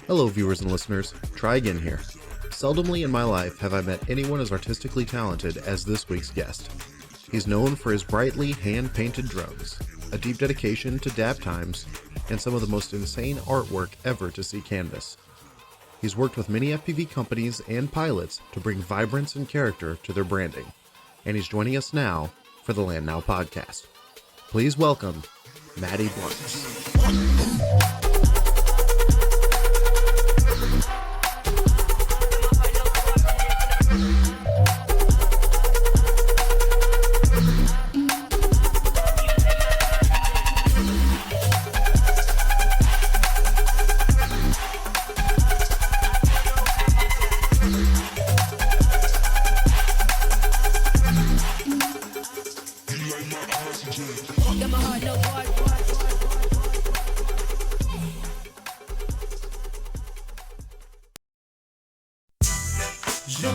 Hello viewers and listeners, Try Again here. Seldomly in my life have I met anyone as artistically talented as this week's guest. He's known for his brightly hand-painted drums, a deep dedication to dab times, and some of the most insane artwork ever to see canvas. He's worked with many FPV companies and pilots to bring vibrance and character to their branding, and he's joining us now for the Land Now podcast. Please welcome Matty Bluntz.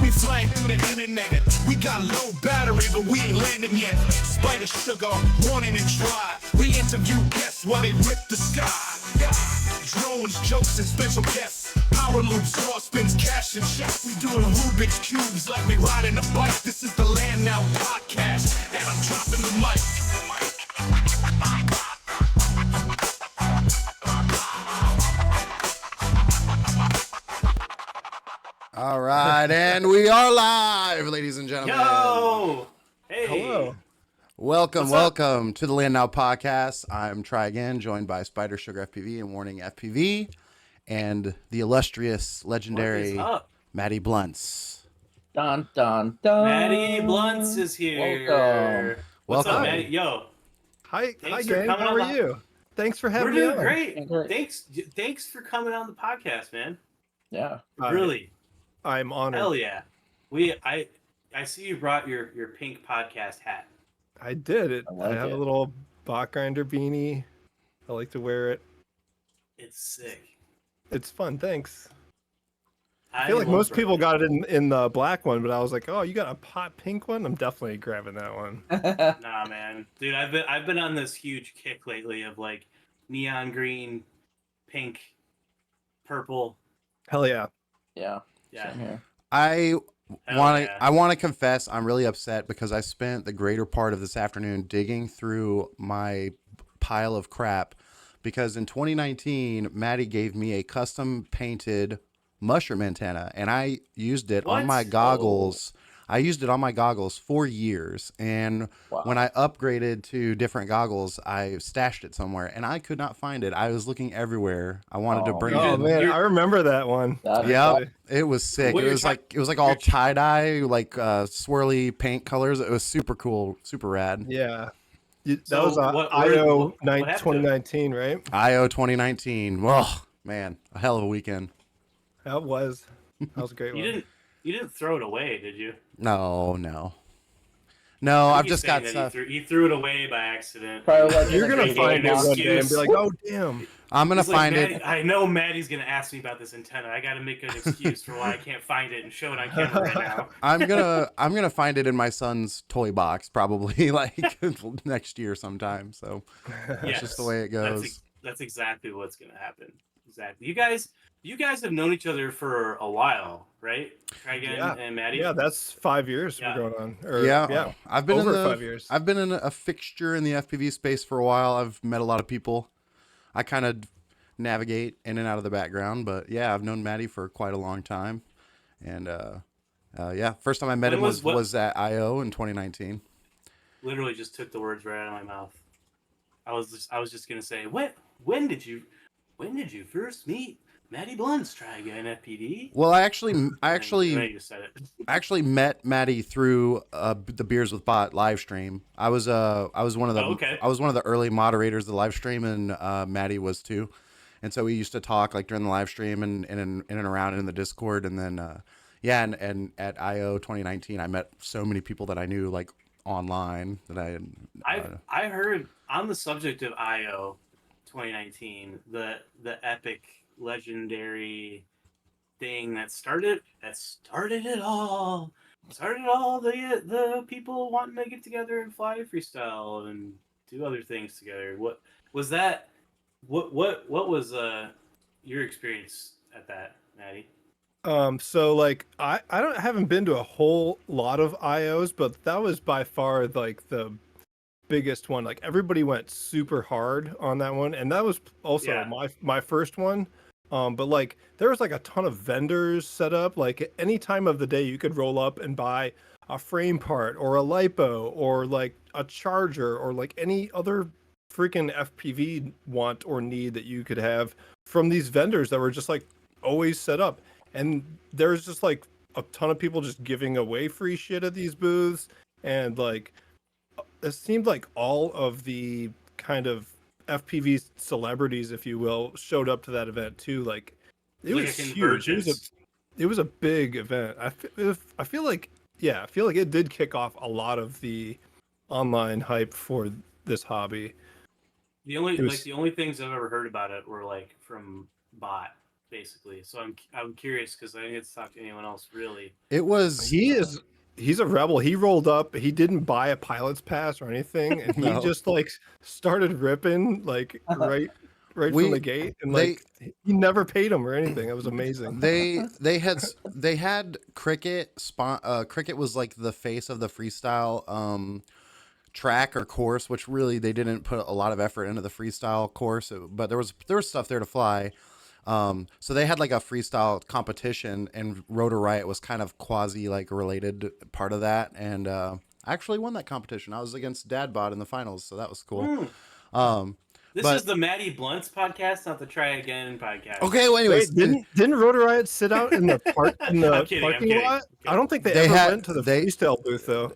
We flying through the internet. We got low battery, but we ain't landing yet. Spider sugar, wanting to try. We interview guests while they rip the sky. Drones, jokes, and special guests. Power loops, raw spins, cash and checks. We doing Rubik's cubes like we riding a bike. This is the Land Now podcast, and I'm dropping the mic. All right, and we are live, ladies and gentlemen. Yo! Hey! Hello. Welcome to the Land Now podcast. I'm Try Again, joined by Spider Sugar FPV and Warning FPV, and the illustrious, legendary Matty Bluntz. Dun, dun, dun. Matty Bluntz is here. What's Welcome. up, Matty? Yo. Hi, Thanks for gang. coming How on are you? Thanks for having We're me doing on. great. Thanks for coming on the podcast, man. Yeah. Really. I'm honored. Hell yeah. I see you brought your pink podcast hat. I did it. I I, like have it. a little bot grinder beanie. I like to wear it. It's sick. It's fun. Thanks. I feel like most people got it in the black one, but I was like, oh, you got a pot pink one? I'm definitely grabbing that one. Nah, man. Dude, I've been on this huge kick lately of like neon green, pink, purple. Hell yeah. Yeah. Yeah. Same here. I Hell want to yeah. I want to confess I'm really upset because I spent the greater part of this afternoon digging through my pile of crap because in 2019 Matty gave me a custom painted mushroom antenna and I used it on What? my goggles. I used it on my goggles for years, and Wow. when I upgraded to different goggles, I stashed it somewhere and I could not find it. I was looking everywhere. I wanted to Oh, bring Oh it. man, I remember that one. That is Yeah, actually. it was sick. What It you're was try- like all tie dye, like swirly paint colors. It was super cool, super rad. Yeah. That So was what IO happened to it? 2019, right? IO 2019. Oh man, a hell of a weekend. That was. That was a great one. You didn't throw it away, did you? No. I I've keep just saying got that stuff. He threw it away by accident. Probably like You're gonna Like, find it an one day and excuse. be like, oh damn. I'm gonna He's like, find "Maddie, it. I know Maddie's gonna ask me about this antenna. I gotta make an excuse for why I can't find it and show it on camera right now. I'm gonna find it in my son's toy box probably like next year sometime. So that's just the way it goes. That's exactly what's gonna happen. Exactly. You guys have known each other for a while, right? Trigan Yeah. and Maddie. Yeah, that's 5 years Yeah. we're going on. Or, Yeah, I've been over in the, 5 years. I've been in a fixture in the FPV space for a while. I've met a lot of people. I kind of navigate in and out of the background, but yeah, I've known Matty for quite a long time. And yeah, first time I met When him was- was at IO in 2019. Literally just took the words right out of my mouth. I was just gonna say, when did you first meet Matty Bluntz? Try again, FPD. Well, I actually And then you just said it. met Matty through the Beers with Bot live stream. I was one of the Oh, okay. I was one of the early moderators of the live stream, and Matty was too. And so we used to talk like during the live stream and in and around in the Discord, and then yeah, and at IO 2019, I met so many people that I knew like online that I heard on the subject of IO 2019, the epic legendary thing that started it all. The people wanting to get together and fly freestyle and do other things together. What was that? What was your experience at that, Matty? So like I haven't been to a whole lot of IOs, but that was by far like the biggest one. Like everybody went super hard on that one, and that was also Yeah. my first one. But like there was like a ton of vendors set up. Like any time of the day, you could roll up and buy a frame part or a lipo or like a charger or like any other freaking FPV want or need that you could have from these vendors that were just like always set up. And there's just like a ton of people just giving away free shit at these booths, and like it seemed like all of the kind of FPV celebrities, if you will, showed up to that event too. Like it was huge. It was a big event. I feel like I feel like it did kick off a lot of the online hype for this hobby. The only things I've ever heard about it were like from bot, basically. So I'm curious because I didn't get to talk to anyone else really. He's a rebel. He rolled up. He didn't buy a pilot's pass or anything, and he just like started ripping like right from the gate, and like he never paid him or anything. It was amazing. They had Cricket. Cricket was like the face of the freestyle track or course, which really they didn't put a lot of effort into the freestyle course, but there was stuff there to fly. So they had like a freestyle competition, and Rotor Riot was kind of quasi like related part of that. And I actually won that competition. I was against Dadbot in the finals, so that was cool. This is the Matty Bluntz podcast, not the Try Again podcast. Okay, well, anyways, didn't Rotor Riot sit out in the parking lot? I don't think they ever went to the freestyle booth though.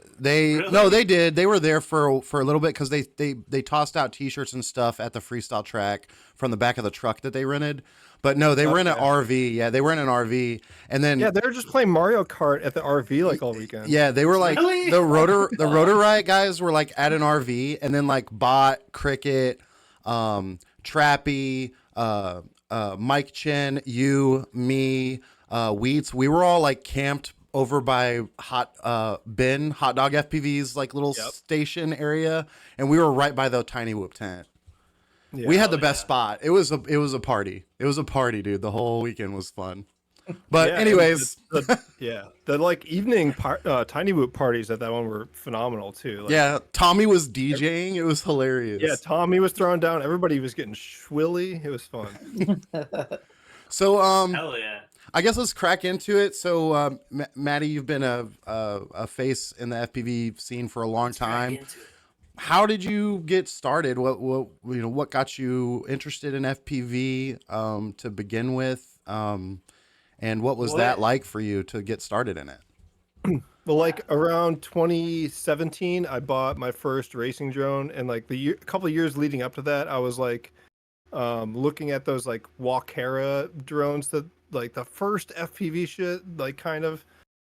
No, they did. They were there for a little bit because they tossed out T-shirts and stuff at the freestyle track from the back of the truck that they rented. But no, they were in an RV. Yeah, they were in an RV, and then they were just playing Mario Kart at the RV like all weekend. Yeah, they were like the Rotor Riot guys were like at an RV, and then like Bot, Cricket, Trappy, Mike Chen, you, me, Wheats. We were all like camped over by Hot Dog FPV's like little station area, and we were right by the Tiny Whoop tent. Yeah, we had the best spot. It was a party. It was a party, dude. The whole weekend was fun. But anyways, the like evening Tiny Whoop parties at that one were phenomenal too. Like, Tommy was DJing. It was hilarious. Yeah, Tommy was throwing down. Everybody was getting schwilly. It was fun. So hell yeah. I guess let's crack into it. So Matty, you've been a face in the FPV scene for a long time. How did you get started? What got you interested in FPV to begin with? And what was that like for you to get started in it? Well, like around 2017, I bought my first racing drone, and like a couple of years leading up to that, I was like looking at those like Walkera drones, that like the first FPV shit, like kind of.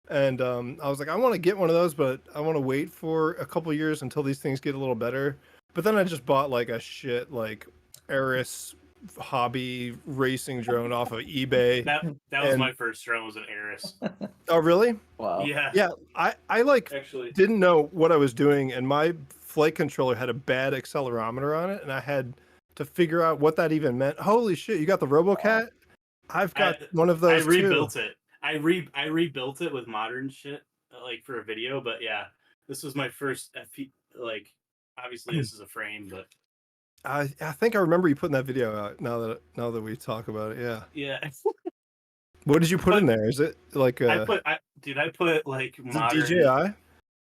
And I was like, I want to get one of those, but I want to wait for a couple of years until these things get a little better. But then I just bought like a shit like Aris hobby racing drone off of eBay. That was my first drone, was an Aris. Oh really? Wow. Yeah. I like actually didn't know what I was doing, and my flight controller had a bad accelerometer on it, and I had to figure out what that even meant. Holy shit! You got the RoboCat? I've got one of those. I rebuilt it. I rebuilt it with modern shit, like for a video, but yeah, this was my first FP. Like, obviously, this is a frame, but I think I remember you putting that video out. Now that we talk about it, yeah. What did you put in there? Is it like I put like modern DJI?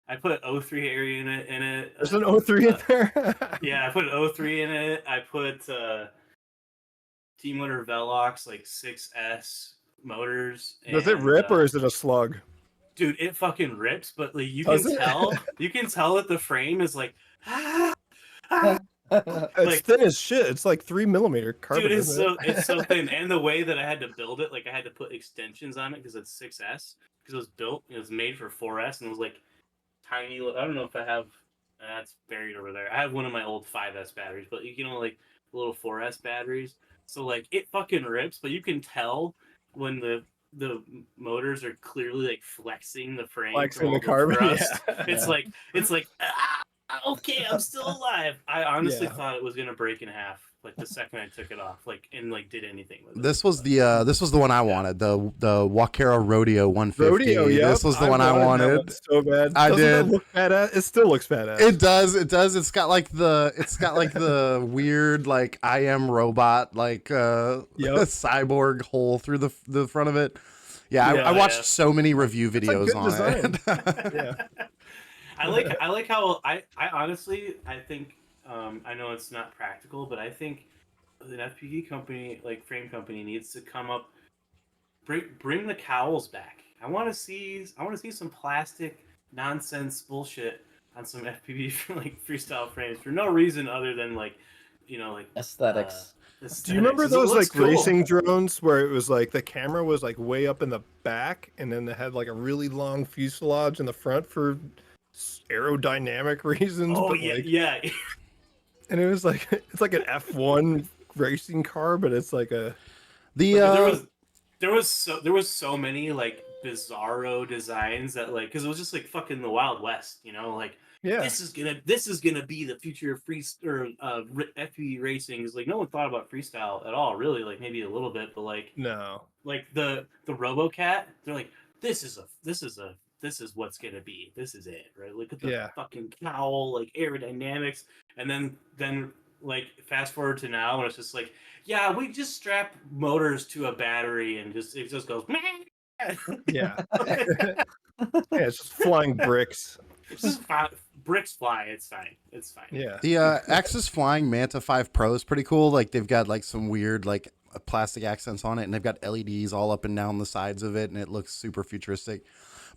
I put 03 area in it. There's an 03 in there. Yeah, I put 03 in it. I put T-Motor Velox like 6S motors. Does it rip or is it a slug? Dude, it fucking rips, but like you can tell that the frame is like it's thin as shit. It's like 3mm carbon. Dude, it's so thin, and the way that I had to build it, like I had to put extensions on it because it's 6S, because it was made for 4S, and it was like tiny. I don't know if I have. That's buried over there. I have one of my old 5S batteries, but like little 4S batteries. So like it fucking rips, but you can tell when the motors are clearly like flexing the frame, flexing the carbon. It's like okay, I'm still alive. I honestly thought it was gonna break in half. Like the second I took it off, like and like did anything with it. This was the one I wanted. The Wacara Rodeo 150. Rodeo, yeah. This was the one I wanted. That wanted. one so bad. I Doesn't did. that look badass? It still looks badass. It does. It does. It's got like the weird like I am robot like cyborg hole through the front of it. Yeah, I watched so many review videos on it. Yeah. I like how I honestly I think I know it's not practical, but I think an FPV company like frame company needs to come up bring the cowls back. I want to see some plastic nonsense bullshit on some FPV like freestyle frames for no reason other than like aesthetics. Do you remember those like cool racing drones where it was like the camera was like way up in the back and then they had like a really long fuselage in the front for aerodynamic reasons? Oh but yeah, like, yeah. And it was like it's like an F1 racing car, but it's like a there was so many like bizarro designs that like because it was just like fucking the Wild West, like this is gonna be the future of FPV racing. Is like no one thought about freestyle at all, really. Like maybe a little bit, but like no, like the RoboCat, they're like this is what's gonna be. This is it, right? Look at the fucking cowl, like aerodynamics, and then like fast forward to now, and it's just like, yeah, we just strap motors to a battery, and it just goes. Yeah, it's just flying bricks. It's just bricks fly. It's fine. It's fine. Yeah. The Axis Flying Manta 5 Pro is pretty cool. Like they've got like some weird like plastic accents on it, and they've got LEDs all up and down the sides of it, and it looks super futuristic.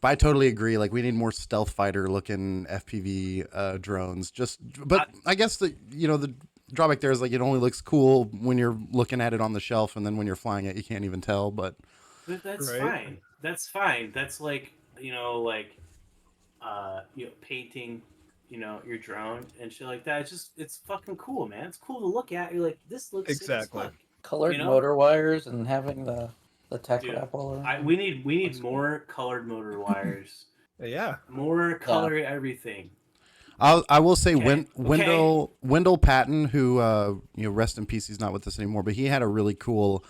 But I totally agree. Like we need more stealth fighter looking FPV drones. But I guess the drawback there is like it only looks cool when you're looking at it on the shelf, and then when you're flying it, you can't even tell. But that's fine. That's fine. That's like painting, your drone and shit like that. It's fucking cool, man. It's cool to look at. You're like, this looks exactly sick as fuck. Colored motor wires and having the tech wrap all around. We need more colored motor wires. Yeah, more color everything. I will say Wendell Patton, who rest in peace, he's not with us anymore, but he had a really cool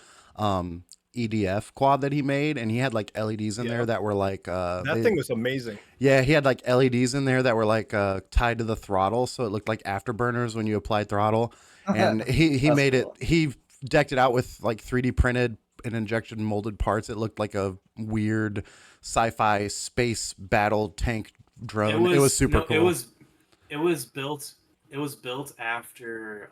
EDF quad that he made, and he had like LEDs in there that were like that thing was amazing. Yeah, he had like LEDs in there that were like tied to the throttle, so it looked like afterburners when you applied throttle. And he made it. He decked it out with like 3D printed and injection molded parts. It looked like a weird sci-fi space battle tank drone. It was super cool. It was built after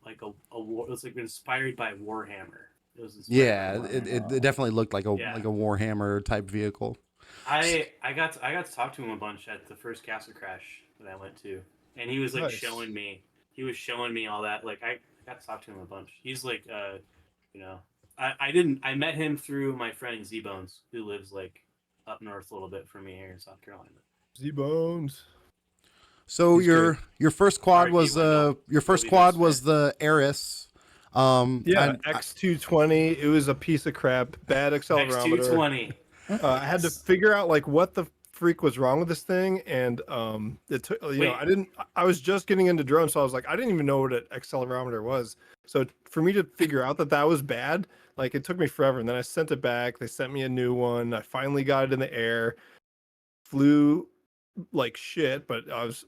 like a war. It was like inspired by Warhammer. It definitely looked like a Warhammer type vehicle. I got to talk to him a bunch at the first Castle Crash that I went to, and he was like showing me all that. Like I got to talk to him a bunch. He's like I met him through my friend Z Bones, who lives like up north a little bit from me here in South Carolina. Z Bones. So your first quad was the Eris. X220. It was a piece of crap. Bad accelerometer. X220. I had to figure out like what the freak was wrong with this thing, and it took. I was just getting into drones, so I was like, I didn't even know what an accelerometer was. So for me to figure out that was bad, like it took me forever. And then I sent it back. They sent me a new one. I finally got it in the air. Flew like shit, but I was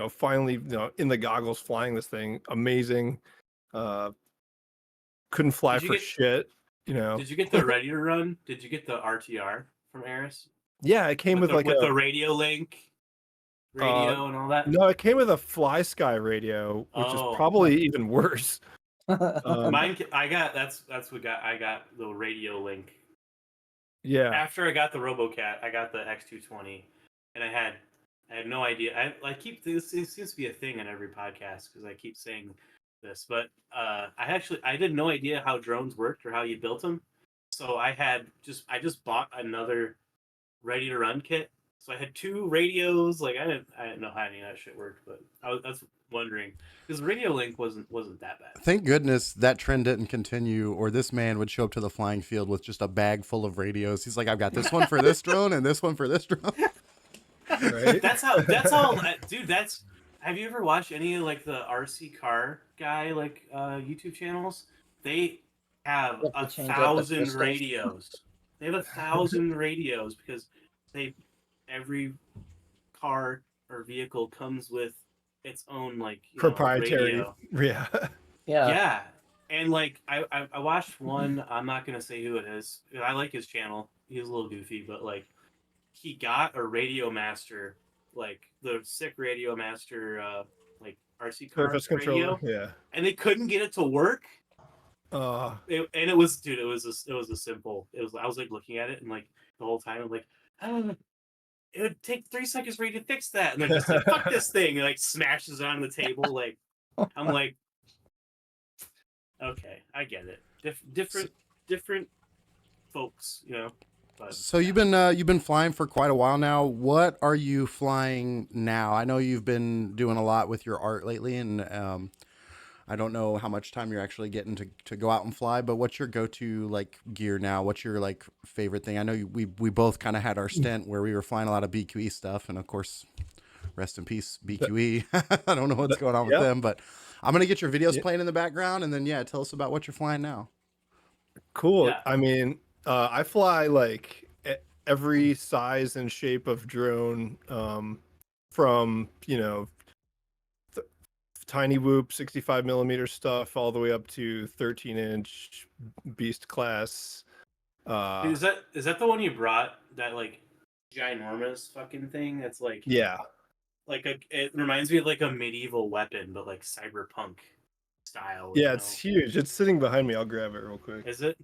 finally in the goggles flying this thing. Amazing. Couldn't fly for shit. Did you get the ready to run? Did you get the RTR from Eris? Yeah, it came with the radio link, and all that. No, it came with a Fly Sky radio, which is probably even worse. Mine, I got the radio link. Yeah. After I got the RoboCat, I got the X220, and I had no idea. This seems to be a thing on every podcast because I keep saying this, but I did no idea how drones worked or how you built them. So I just bought another ready to run kit. So I had two radios. Like I didn't know how any of that shit worked, but I was wondering because Radio Link wasn't that bad. Thank goodness that trend didn't continue, or this man would show up to the flying field with just a bag full of radios. He's like, I've got this one for this drone and this one for this drone. Right? That's all, dude. Have you ever watched any of like the RC car guy like YouTube channels? They have You have to a change out the thousand crystals. radios. They have 1,000 radios because they every car or vehicle comes with its own like Proprietary. radio. Yeah. Yeah. Yeah, and like I watched one. I'm not gonna say who it is. I like his channel. He's a little goofy, but like he got a Radio Master, like the sick Radio Master, like RC car Surface controller. radio, Yeah. and they couldn't get it to work. Uh, And it was, dude, it was a simple. It was I was like looking at it and like the whole time I'm like, oh, it would take 3 seconds for you to fix that, and they're just like, fuck this thing, and like smashes it on the table. Like I'm like, okay, I get it. Different folks, But So you've been flying for quite a while now. What are you flying now? I know you've been doing a lot with your art lately, and I don't know how much time you're actually getting to go out and fly. But what's your go-to like gear now? What's your like favorite thing? I know we both kind of had our stint where we were flying a lot of BQE stuff, and of course, rest in peace BQE. I don't know what's going on with Yep. them, but I'm gonna get your videos Yep. playing in the background, and then tell us about what you're flying now. cool. Yeah. I mean, I fly like every size and shape of drone, from tiny whoop 65 millimeter stuff all the way up to 13-inch beast class. is that the one you brought? That like ginormous fucking thing that's like Yeah. it reminds me of like a medieval weapon, but like cyberpunk style. Yeah, it's huge. It's sitting behind me. I'll grab it real quick. Is it?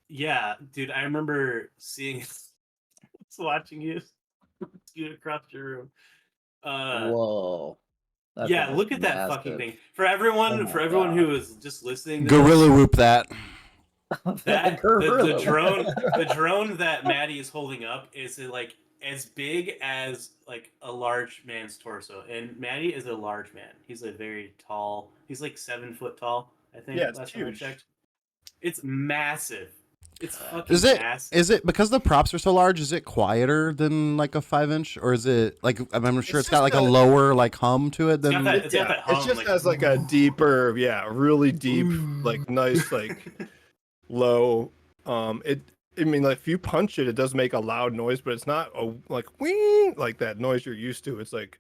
Yeah, dude, I remember seeing watching you scoot across your room. Whoa. That Yeah, thing is look at that fucking massive. thing. For everyone, Oh my for everyone who God. is just listening, to Gorilla this, whoop that. that Gorilla. the drone that Matty is holding up is like as big as like a large man's torso, and Matty is a large man. He's a very tall. He's like 7 foot tall. I think. Yeah, it's last time I huge. checked. It's massive. It's fucking Is it massive. because the props are so large? Is it quieter than like a 5-inch, or is it like I'm sure it's got like a lower like hum to it than? It's got that It hum, just like, has like a deeper, really deep, like nice, like low. I mean, like if you punch it, it does make a loud noise, but it's not a like wing like that noise you're used to. It's like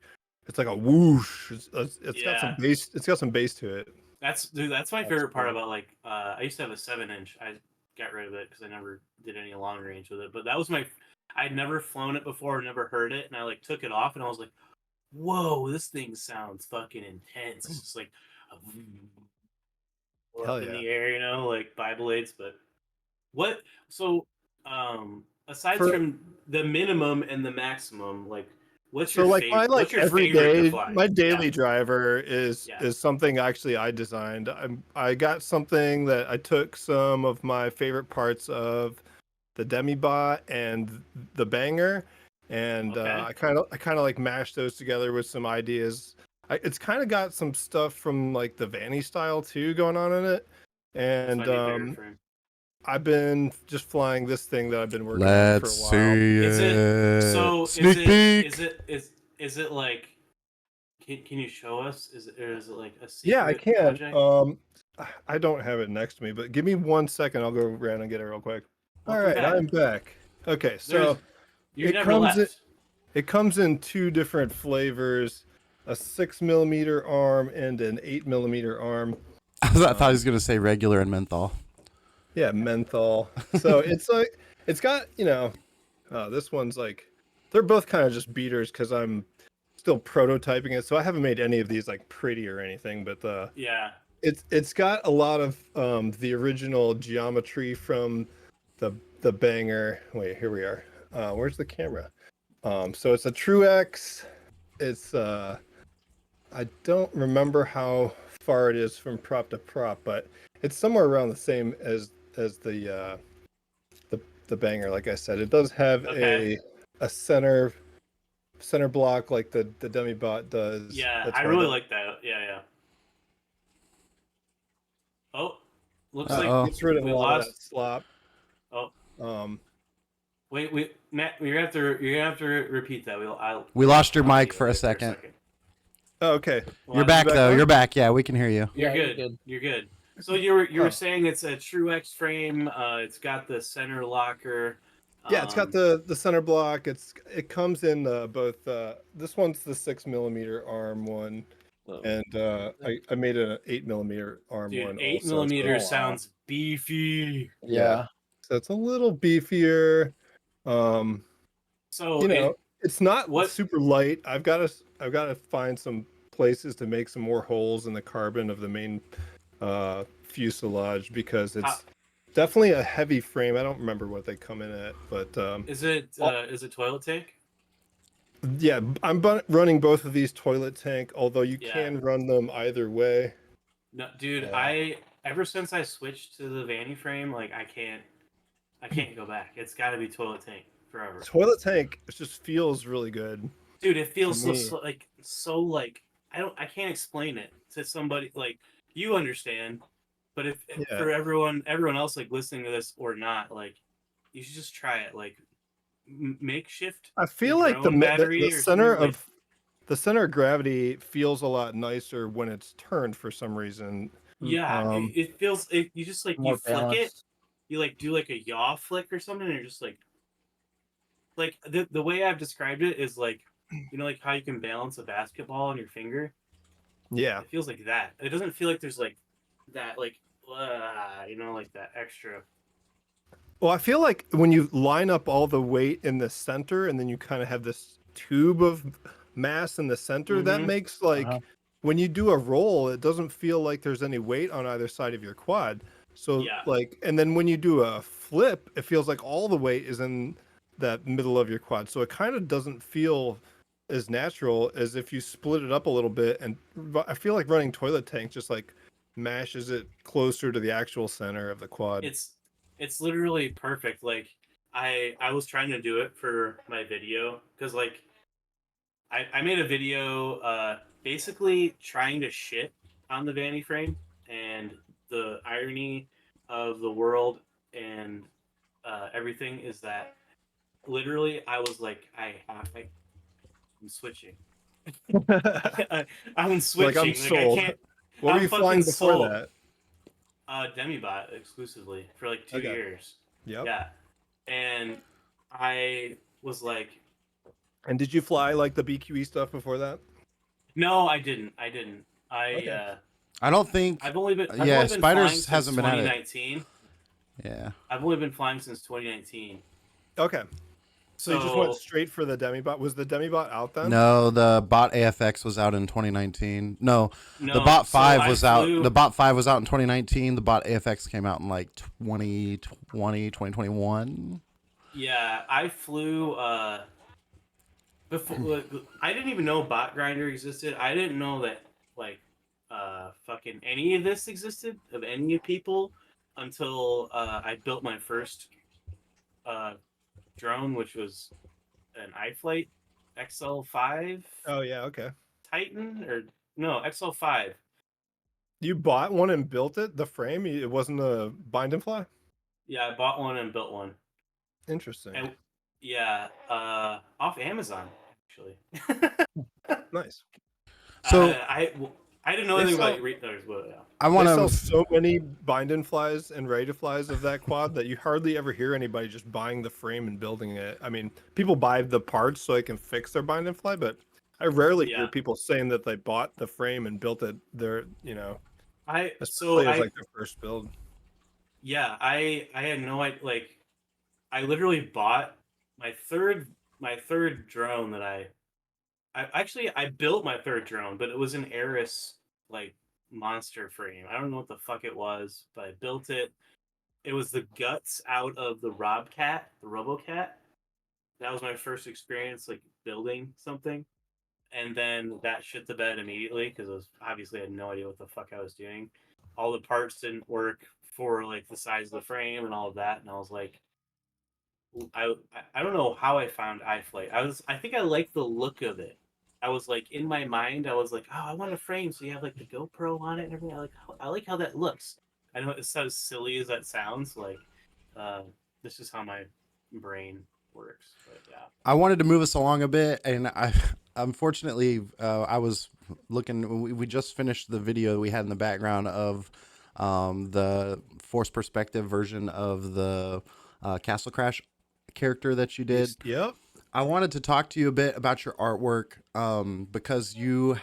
a whoosh. It's got some Yeah. bass. It's got some bass to it. That's my favorite part about like I used to have a 7-inch. I got rid of it because I never did any long range with it. But that was I'd never flown it before, never heard it, and I like took it off and I was like, whoa, this thing sounds fucking intense. It's just like Hell up in yeah. the air, like bi-blades. But what? So aside For- from the minimum and the maximum, like what's So your like favorite? my What's your every favorite to day, fly? my daily Yeah. driver is Yeah. something actually I designed. I got something that I took some of my favorite parts of the Demibot and the Banger, and Okay. I kind of like mashed those together with some ideas. It's kind of got some stuff from like the Vanny style too going on in it, That's and my new favorite frame. I've been just flying this thing that I've been working on Let's for a while. see Is it. it so? Sneak peek. Is it like? Can you show us? Is it like a secret Yeah, I can. project? I don't have it next to me, but give me 1 second. I'll go around and get it real quick. All Welcome right, back. I'm back. Okay, so You it never comes left. it comes in 2 different flavors: a 6 millimeter arm and an 8 millimeter arm. I thought he was gonna say regular and menthol. Yeah, menthol. So it's like it's got this one's like they're both kind of just beaters because I'm still prototyping it, so I haven't made any of these like pretty or anything, but Yeah. it's got a lot of the original geometry from the Banger. Wait, here we are. Where's the camera? So it's a True X. It's I don't remember how far it is from prop to prop, but it's somewhere around the same as the Banger. Like I said, it does have Okay. a center block like the Demibot does. Yeah, That's I why really the- like that. Yeah. Oh, looks Uh-oh. like gets rid of we a lot of lost. that slop. Oh, Wait, Matt, you're gonna have to repeat that. We lost your I'll mic mute for a it second. Oh, okay. You're Well, back back though. now? You're back. Yeah, we can hear you. You're Yeah, you're good. good. You're good. So you were Oh. saying it's a True X frame. It's got the center locker. Yeah, it's got the center block. It comes in both. This one's the 6mm arm one, and I made an 8mm arm dude, one 8 also. millimeters Oh, wow. sounds beefy. Yeah. So it's a little beefier. So You know, it's not what? super light. I've got to find some places to make some more holes in the carbon of the main fuselage because it's definitely a heavy frame. I don't remember what they come in at, but Is it toilet tank? yeah, I'm running both of these toilet tank, although you Yeah. can run them either way. No, dude. Yeah. Ever since I switched to the Vanny frame, like I can't go back. It's got to be toilet tank forever. Toilet tank just feels really good. Dude, it feels To so me. like I can't explain it to somebody like you understand, but if Yeah. for everyone else like listening to this or not, like you should just try it. Like makeshift. I feel like the drone battery or center something, like- of the center of gravity feels a lot nicer when it's turned for some reason. Yeah, it feels you just like More you flick it, balanced. you like do like a yaw flick or something, and you're just like the way I've described it is like like how you can balance a basketball on your finger. Yeah. It feels like that. It doesn't feel like there's like that like like that extra. Well, I feel like when you line up all the weight in the center and then you kind of have this tube of mass in the center, that Mhm. makes like Uh-huh. when you do a roll, it doesn't feel like there's any weight on either side of your quad. So Yeah. like, and then when you do a flip, it feels like all the weight is in that middle of your quad. So it kind of doesn't feel as natural as if you split it up a little bit. And I feel like running toilet tank just like mashes it closer to the actual center of the quad. It's literally perfect. Like I was trying to do it for my video because like I made a video basically trying to shit on the Vanny frame and the irony of the world and everything is that literally I was like I'm switching. I'm switching. Like I'm sold. I can't. What were I'm you flying fucking before sold. that? Demibot exclusively for like 2 Okay. years. Yep. Yeah, and I was like, And did you fly like the BQE stuff before that? no, I didn't. Okay. I don't think. I've only been Yeah, flying Spiders since hasn't been at it. 2019. Yeah. I've only been flying since 2019. Okay. So you just went straight for the Demibot. Was the Demibot out then? No, the Bot AFX was out in 2019. No, No, the Bot so 5 I was out. flew- The Bot 5 was out in 2019. The Bot AFX came out in like 2020, 2021. Yeah, I flew before. I didn't even know Bot Grinder existed. I didn't know that like fucking any of this existed of any people until I built my first drone, which was an iFlight XL5 Oh yeah. Okay. Titan or no XL5. You bought one and built it. The frame. It wasn't a bind and fly. Yeah, I bought one and built one. Interesting. And yeah, off Amazon actually. Nice. So I didn't know They anything sell- about retailers, but yeah. I They want sell to. so many bind and flies and ready to flies of that quad that you hardly ever hear anybody just buying the frame and building it. I mean, people buy the parts so they can fix their bind and fly, but I rarely hear Yeah. people saying that they bought the frame and built it. I Especially as like their first build. yeah, I had no idea. Like, I literally bought my third drone that I actually I built my third drone, but it was an Aris like monster frame. I don't know what the fuck it was, but I built it. It was the guts out of the Robcat, the RoboCat. That was my first experience like building something, and then that shit the bed immediately because I was obviously I had no idea what the fuck I was doing. All the parts didn't work for like the size of the frame and all of that, and I was like, I don't know how I found iFlight. I think I liked the look of it. I was like in my mind, I was like, oh, I want a frame so you have like the GoPro on it and everything. I like how that looks. I know it's so silly as that sounds. Like, this is how my brain works. But yeah. I wanted to move us along a bit, and I unfortunately I was looking. We just finished the video we had in the background of the forced perspective version of the Castle Crash character that you did. Yep. I wanted to talk to you a bit about your artwork because you're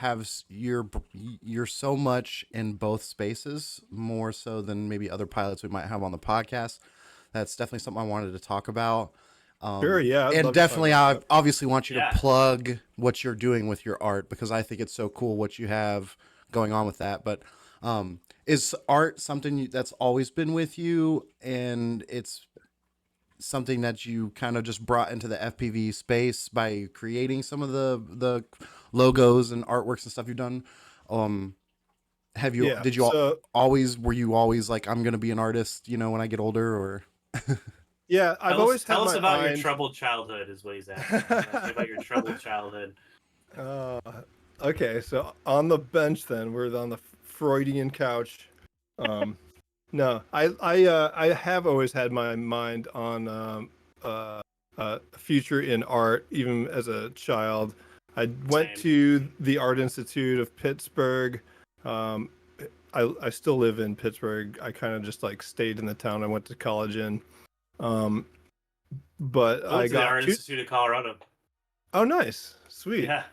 so much in both spaces, more so than maybe other pilots we might have on the podcast. That's definitely something I wanted to talk about. Sure, yeah. I'd And love to talk definitely, about I that. obviously want you Yeah. to plug what you're doing with your art because I think it's so cool what you have going on with that. But is art something that's always been with you, and it's something that you kind of just brought into the FPV space by creating some of the logos and artworks and stuff you've done? Have you Yeah. did you So always were you always like I'm gonna be an artist, when I get older, or? yeah, I've Tell us, always tell had us my about your mind. troubled childhood, is what he's asking. He's asking about your troubled childhood. Uh, okay, so on the bench then, we're on the Freudian couch. No, I have always had my mind on a future in art, even as a child. I went Same. to the Art Institute of Pittsburgh. Um, I still live in Pittsburgh. I kind of just like stayed in the town I went to college in. But I I went to the got Art Institute of Colorado. Oh, nice, sweet. Yeah.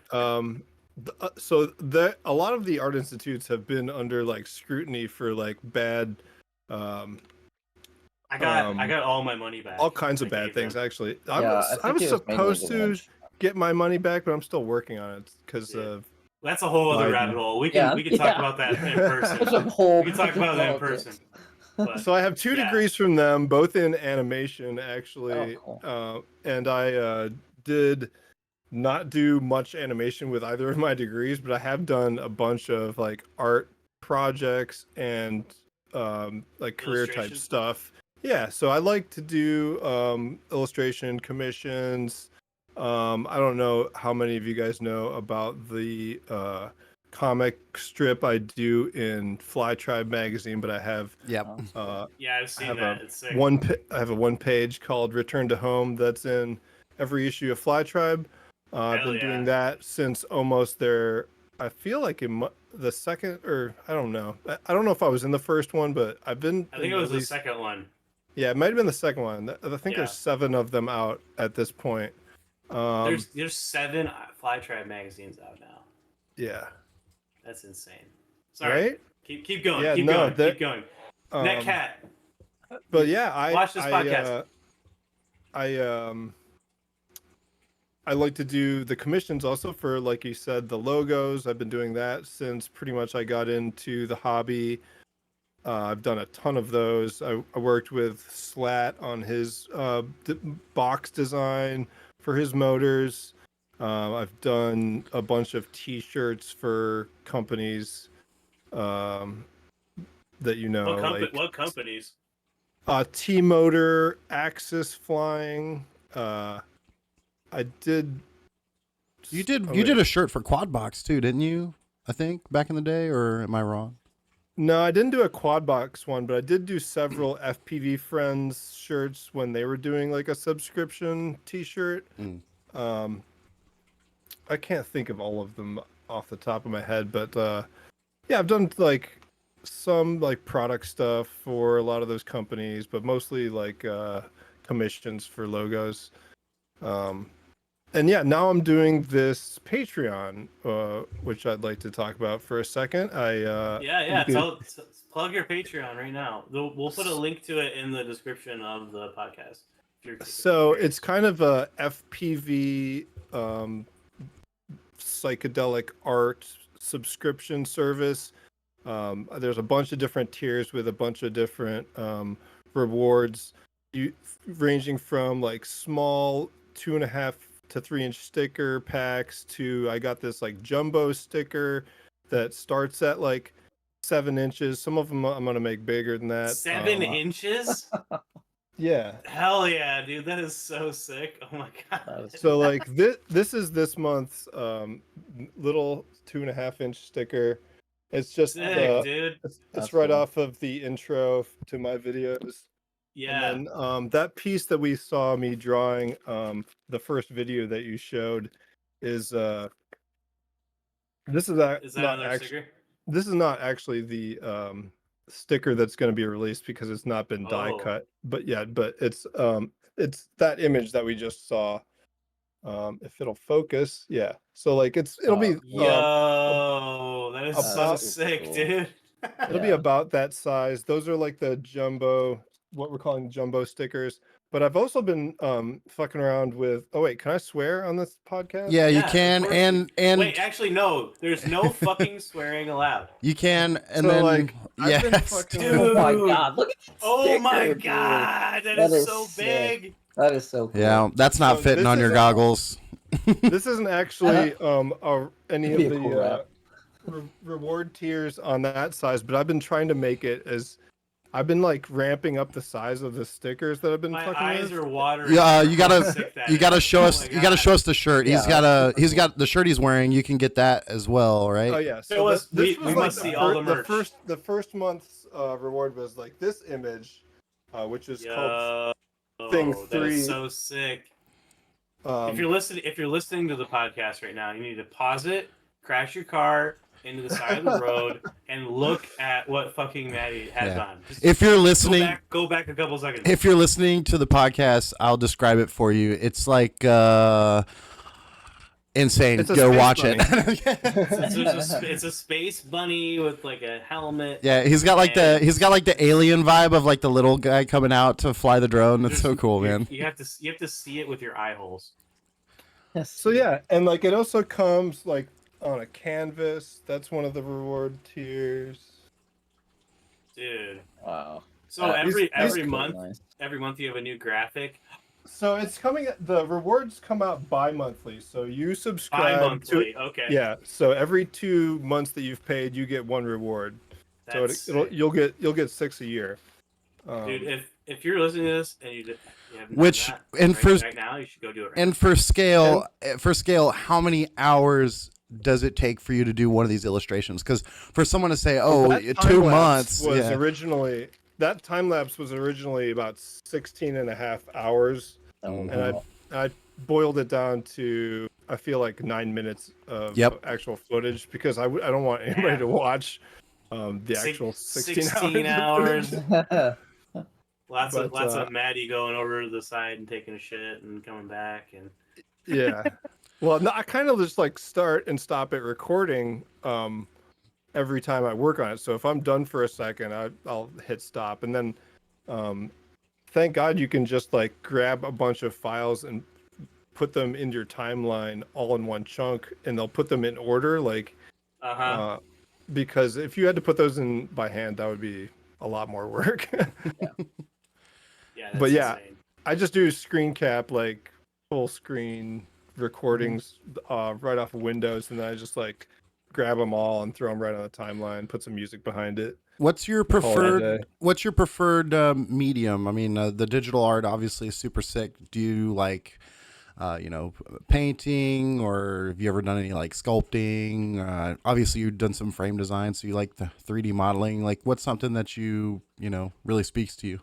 So a lot of the art institutes have been under like scrutiny for like bad, I got all my money back. all kinds of I bad gave things. them. Actually, Yeah, I think was it was mainly supposed the to bench. get my money back, but I'm still working on it because Yeah. of That's a whole other Biden. rabbit hole. We can talk about that in person. There's a whole We can talk bunch of about that in politics. person. But So I have two yeah. degrees from them, both in animation, actually. Oh, cool. And I did not do much animation with either of my degrees, but I have done a bunch of like art projects and like career type Illustration? stuff. Yeah, so I like to do illustration commissions. I don't know how many of you guys know about the comic strip I do in Fly Tribe magazine, but I have Yep. Yeah, I've I seen have that. It's sick. I have a one page called Return to Home that's in every issue of Fly Tribe. I've Hell been doing yeah. that since almost their. I feel like the second, or I don't know. I don't know if I was in the first one, but I've been. I think in it was at the least, second one. Yeah, it might have been the second one. I think Yeah. there's 7 of them out at this point. There's 7 Fly Tribe magazines out now. Yeah. That's insane. Sorry. Right? Keep going. Yeah, keep no, going. that- Keep going. Um, Netcat. But yeah, I Watch this podcast. I like to do the commissions also for, like you said, the logos. I've been doing that since pretty much I got into the hobby. I've done a ton of those. I worked with Slat on his box design for his motors. I've done a bunch of T-shirts for companies that you know, What companies? T-Motor, Axis Flying. I did. You did oh, you wait. did a shirt for Quadbox too, didn't you? I think back in the day, or am I wrong? No, I didn't do a quad box one, but I did do several FPV Friends shirts when they were doing like a subscription T-shirt. Mm. I can't think of all of them off the top of my head, but yeah, I've done like some like product stuff for a lot of those companies, but mostly like commissions for logos. And yeah, now I'm doing this Patreon, which I'd like to talk about for a second. Yeah. you could- Plug your Patreon right now. We'll put a link to it in the description of the podcast. So it's kind of a FPV psychedelic art subscription service. There's a bunch of different tiers with a bunch of different rewards, ranging from like small 2.5 to 3-inch sticker packs to I got this like jumbo sticker that starts at like 7 inches. Some of them I'm gonna make bigger than that. 7 inches? Yeah. Hell yeah, dude! That is so sick. Oh my That god. is- So like this is this month's little 2.5-inch sticker. It's just Sick, dude. it's That's right cool. off of the intro to my videos. Yeah. And then that piece that we saw me drawing, the first video that you showed, is this is Is that not another actually sticker? this is not actually the sticker that's going to be released because it's not been die Oh. cut. But yeah, but it's that image that we just saw. If it'll focus, yeah. So like it'll be Yo, that is so about- sick, cool. dude. it'll be about that size. Those are like the jumbo, what we're calling jumbo stickers. But I've also been fucking around with. Oh wait, can I swear on this podcast? Yeah, you Yeah, of can, course and Wait, actually, no. There's no fucking swearing allowed. you can, and So, then like, I've been yes. fucking Dude. Oh my god! Look at that Oh my sticker, dude. god, that That is is so sick. big. That is so cool. Yeah, that's not So fitting this on your isn't- goggles. This isn't actually any It'd of be a cool the reward tiers on that size, but I've been trying to make it as I've been like ramping up the size of the stickers that I've been My fucking eyes with. are watering. Yeah, from you how gotta sick that you gotta is. show Oh us my you gotta God. show us the shirt. Yeah, He's that's got the shirt he's wearing. You can get that as well, right? Oh yeah, Show us- this we was must like see all the merch. the first month's reward was like this image, which is called Thing That 3. is so sick. If you're listening to the podcast right now, you need to pause it, crash your car into the side of the road, and look at what fucking Matty has Yeah. on. Just If you're listening, go back a couple seconds. if you're listening to the podcast, I'll describe it for you. It's like insane. It's a Go space watch bunny. it. It's a space bunny with like a helmet. Yeah, he's got like the alien vibe of like the little guy coming out to fly the drone. It's so cool, man. You have to see it with your eye holes. Yes. So yeah, and like it also comes like on a canvas. That's one of the reward tiers. Dude. Wow. So That is every cool, month, nice. every month you have a new graphic. So it's coming. The rewards come out bi-monthly. So you subscribe Bi-monthly. to. Okay. Yeah. So every 2 months that you've paid, you get one reward. That's So sick. you'll get 6 a year. Dude, if you're listening to this and you haven't Which- done that and for- right now, you should go do it. Right And for scale, how many hours does it take for you to do one of these illustrations? Because for someone to say, "Oh, That 2 time-lapse months," was yeah. originally that time lapse was originally about 16 and a half hours, Oh, and wow. I boiled it down to I feel like 9 minutes of Yep. actual footage because I don't want anybody Yeah. to watch the Six- actual 16, 16 hours. of hours. footage. Lots But, of Matty going over to the side and taking a shit and coming back and Yeah. Well, no, I kind of just like start and stop it recording every time I work on it. So if I'm done for a second, I'll hit stop, and then thank God you can just like grab a bunch of files and put them in your timeline all in one chunk, and they'll put them in order, like because if you had to put those in by hand, that would be a lot more work. yeah. But yeah. insane. I just do screen cap, like full screen recordings right off of Windows, and then I just like grab them all and throw them right on the timeline, put some music behind it. What's your Call it a preferred? day. What's your preferred medium? I mean, the digital art obviously is super sick. Do you like, painting, or have you ever done any like sculpting? Obviously, you've done some frame design, so you like the 3D modeling. Like, what's something that you really speaks to you?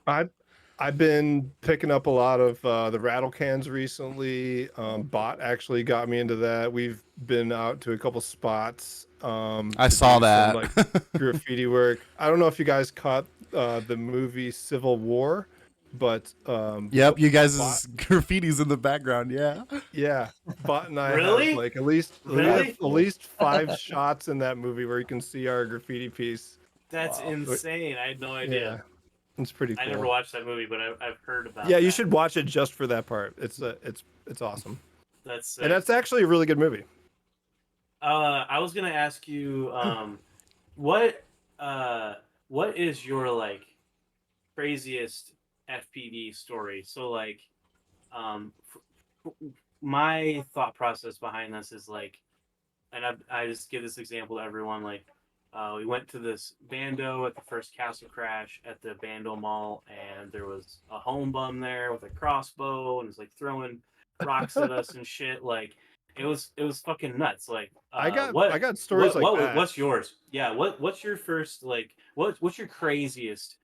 I've been picking up a lot of the rattle cans recently. Bot actually got me into that. We've been out to a couple spots. I to saw do that. some, like, graffiti work. I don't know if you guys caught the movie Civil War, but Yep, you guys' graffiti's in the background. Yeah. yeah, Bot and I Really? have like at least Really? at least 5 shots in that movie where you can see our graffiti piece. That's insane. I had no Yeah, idea. it's pretty cool. I never watched that movie, but I've heard about. Yeah, you that. should watch it just for that part. It's awesome, That's sick. and that's actually a really good movie. I was gonna ask you, what is your like craziest FPV story? So like, my thought process behind this is like, and I just give this example to everyone. Like, we went to this bando at the first Castle Crash at the Bando Mall, and there was a home bum there with a crossbow and was like throwing rocks at us and shit. Like, it was fucking nuts. Like, I got stories like that. What's yours? Yeah. What's your first like? What's your craziest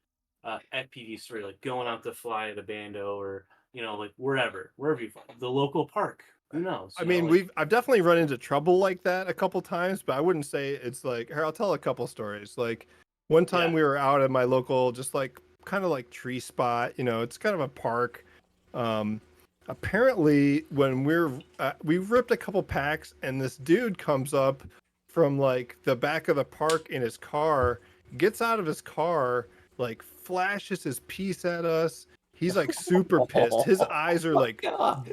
EP.3, like going out to fly at a bando or like wherever you fly, the local park. Who knows? I mean, I've definitely run into trouble like that a couple times, but I wouldn't say it's like here. I'll tell a couple stories. Like one time we were out at my local, just like kind of like tree spot. It's kind of a park. Apparently, when we ripped a couple packs, and this dude comes up from like the back of the park in his car, gets out of his car, like flashes his piece at us. He's like super pissed. His eyes are like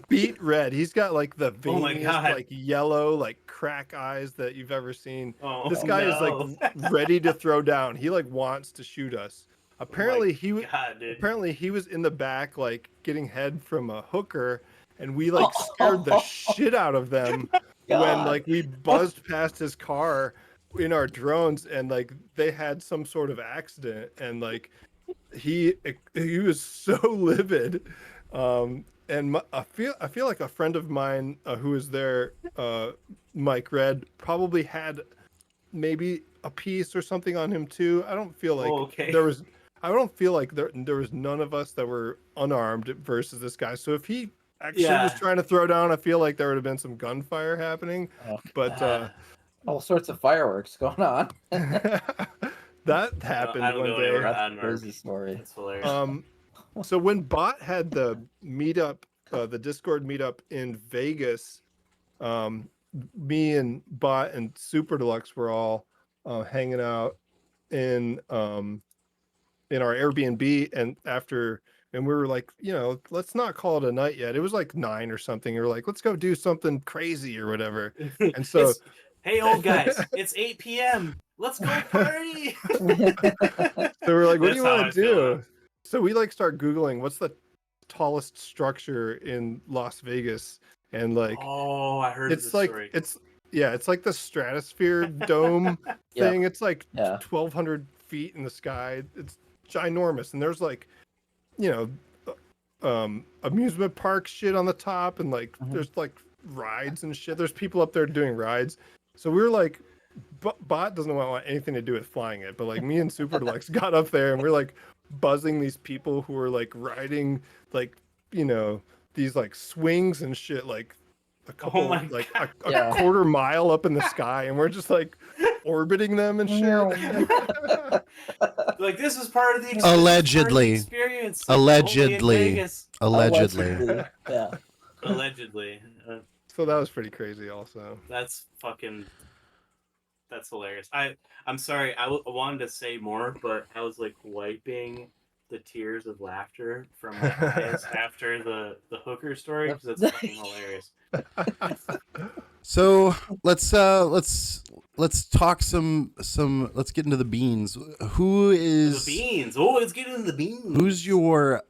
beet red. He's got like the veiniest, like yellow, like crack eyes that you've ever seen. This guy is like ready to throw down. He like wants to shoot us. Apparently he was in the back like getting head from a hooker, and we like scared the shit out of them when like we buzzed past his car in our drones, and like they had some sort of accident, and like he was so livid. And I feel like a friend of mine who was there, Mike Red, probably had maybe a piece or something on him too. I don't feel like there was none of us that were unarmed versus this guy. So if he actually was trying to throw down, I feel like there would have been some gunfire happening. But all sorts of fireworks going on. That happened one day. That's a crazy story. That's hilarious. So when Bot had the meetup, the Discord meetup in Vegas, me and Bot and Super Deluxe were all hanging out in our Airbnb, and we were like, let's not call it a night yet. It was like 9 or something. We were like, let's go do something crazy or whatever. And so, hey, old guys, it's 8 p.m. Let's go party. So we're like, what do you want to do? So we like start Googling what's the tallest structure in Las Vegas, and like, I heard it's this like story. it's like the Stratosphere dome thing. Yep. It's like 1,200 feet in the sky. It's ginormous, and there's like, amusement park shit on the top, and like there's like rides and shit. There's people up there doing rides. So we were like, Bot doesn't want anything to do with flying it, but like me and Super Deluxe got up there, and we're like buzzing these people who were like riding like these like swings and shit, like a couple like a quarter mile up in the sky, and we're just like orbiting them and shit. Like, this is part of the experience. Allegedly. Yeah. Allegedly. So that was pretty crazy also. That's hilarious. I'm sorry. I wanted to say more, but I was like wiping the tears of laughter from my eyes after the hooker story, because it's fucking hilarious. So let's talk some let's get into the beans. Who is the beans? Oh, let's get into the beans. Who's your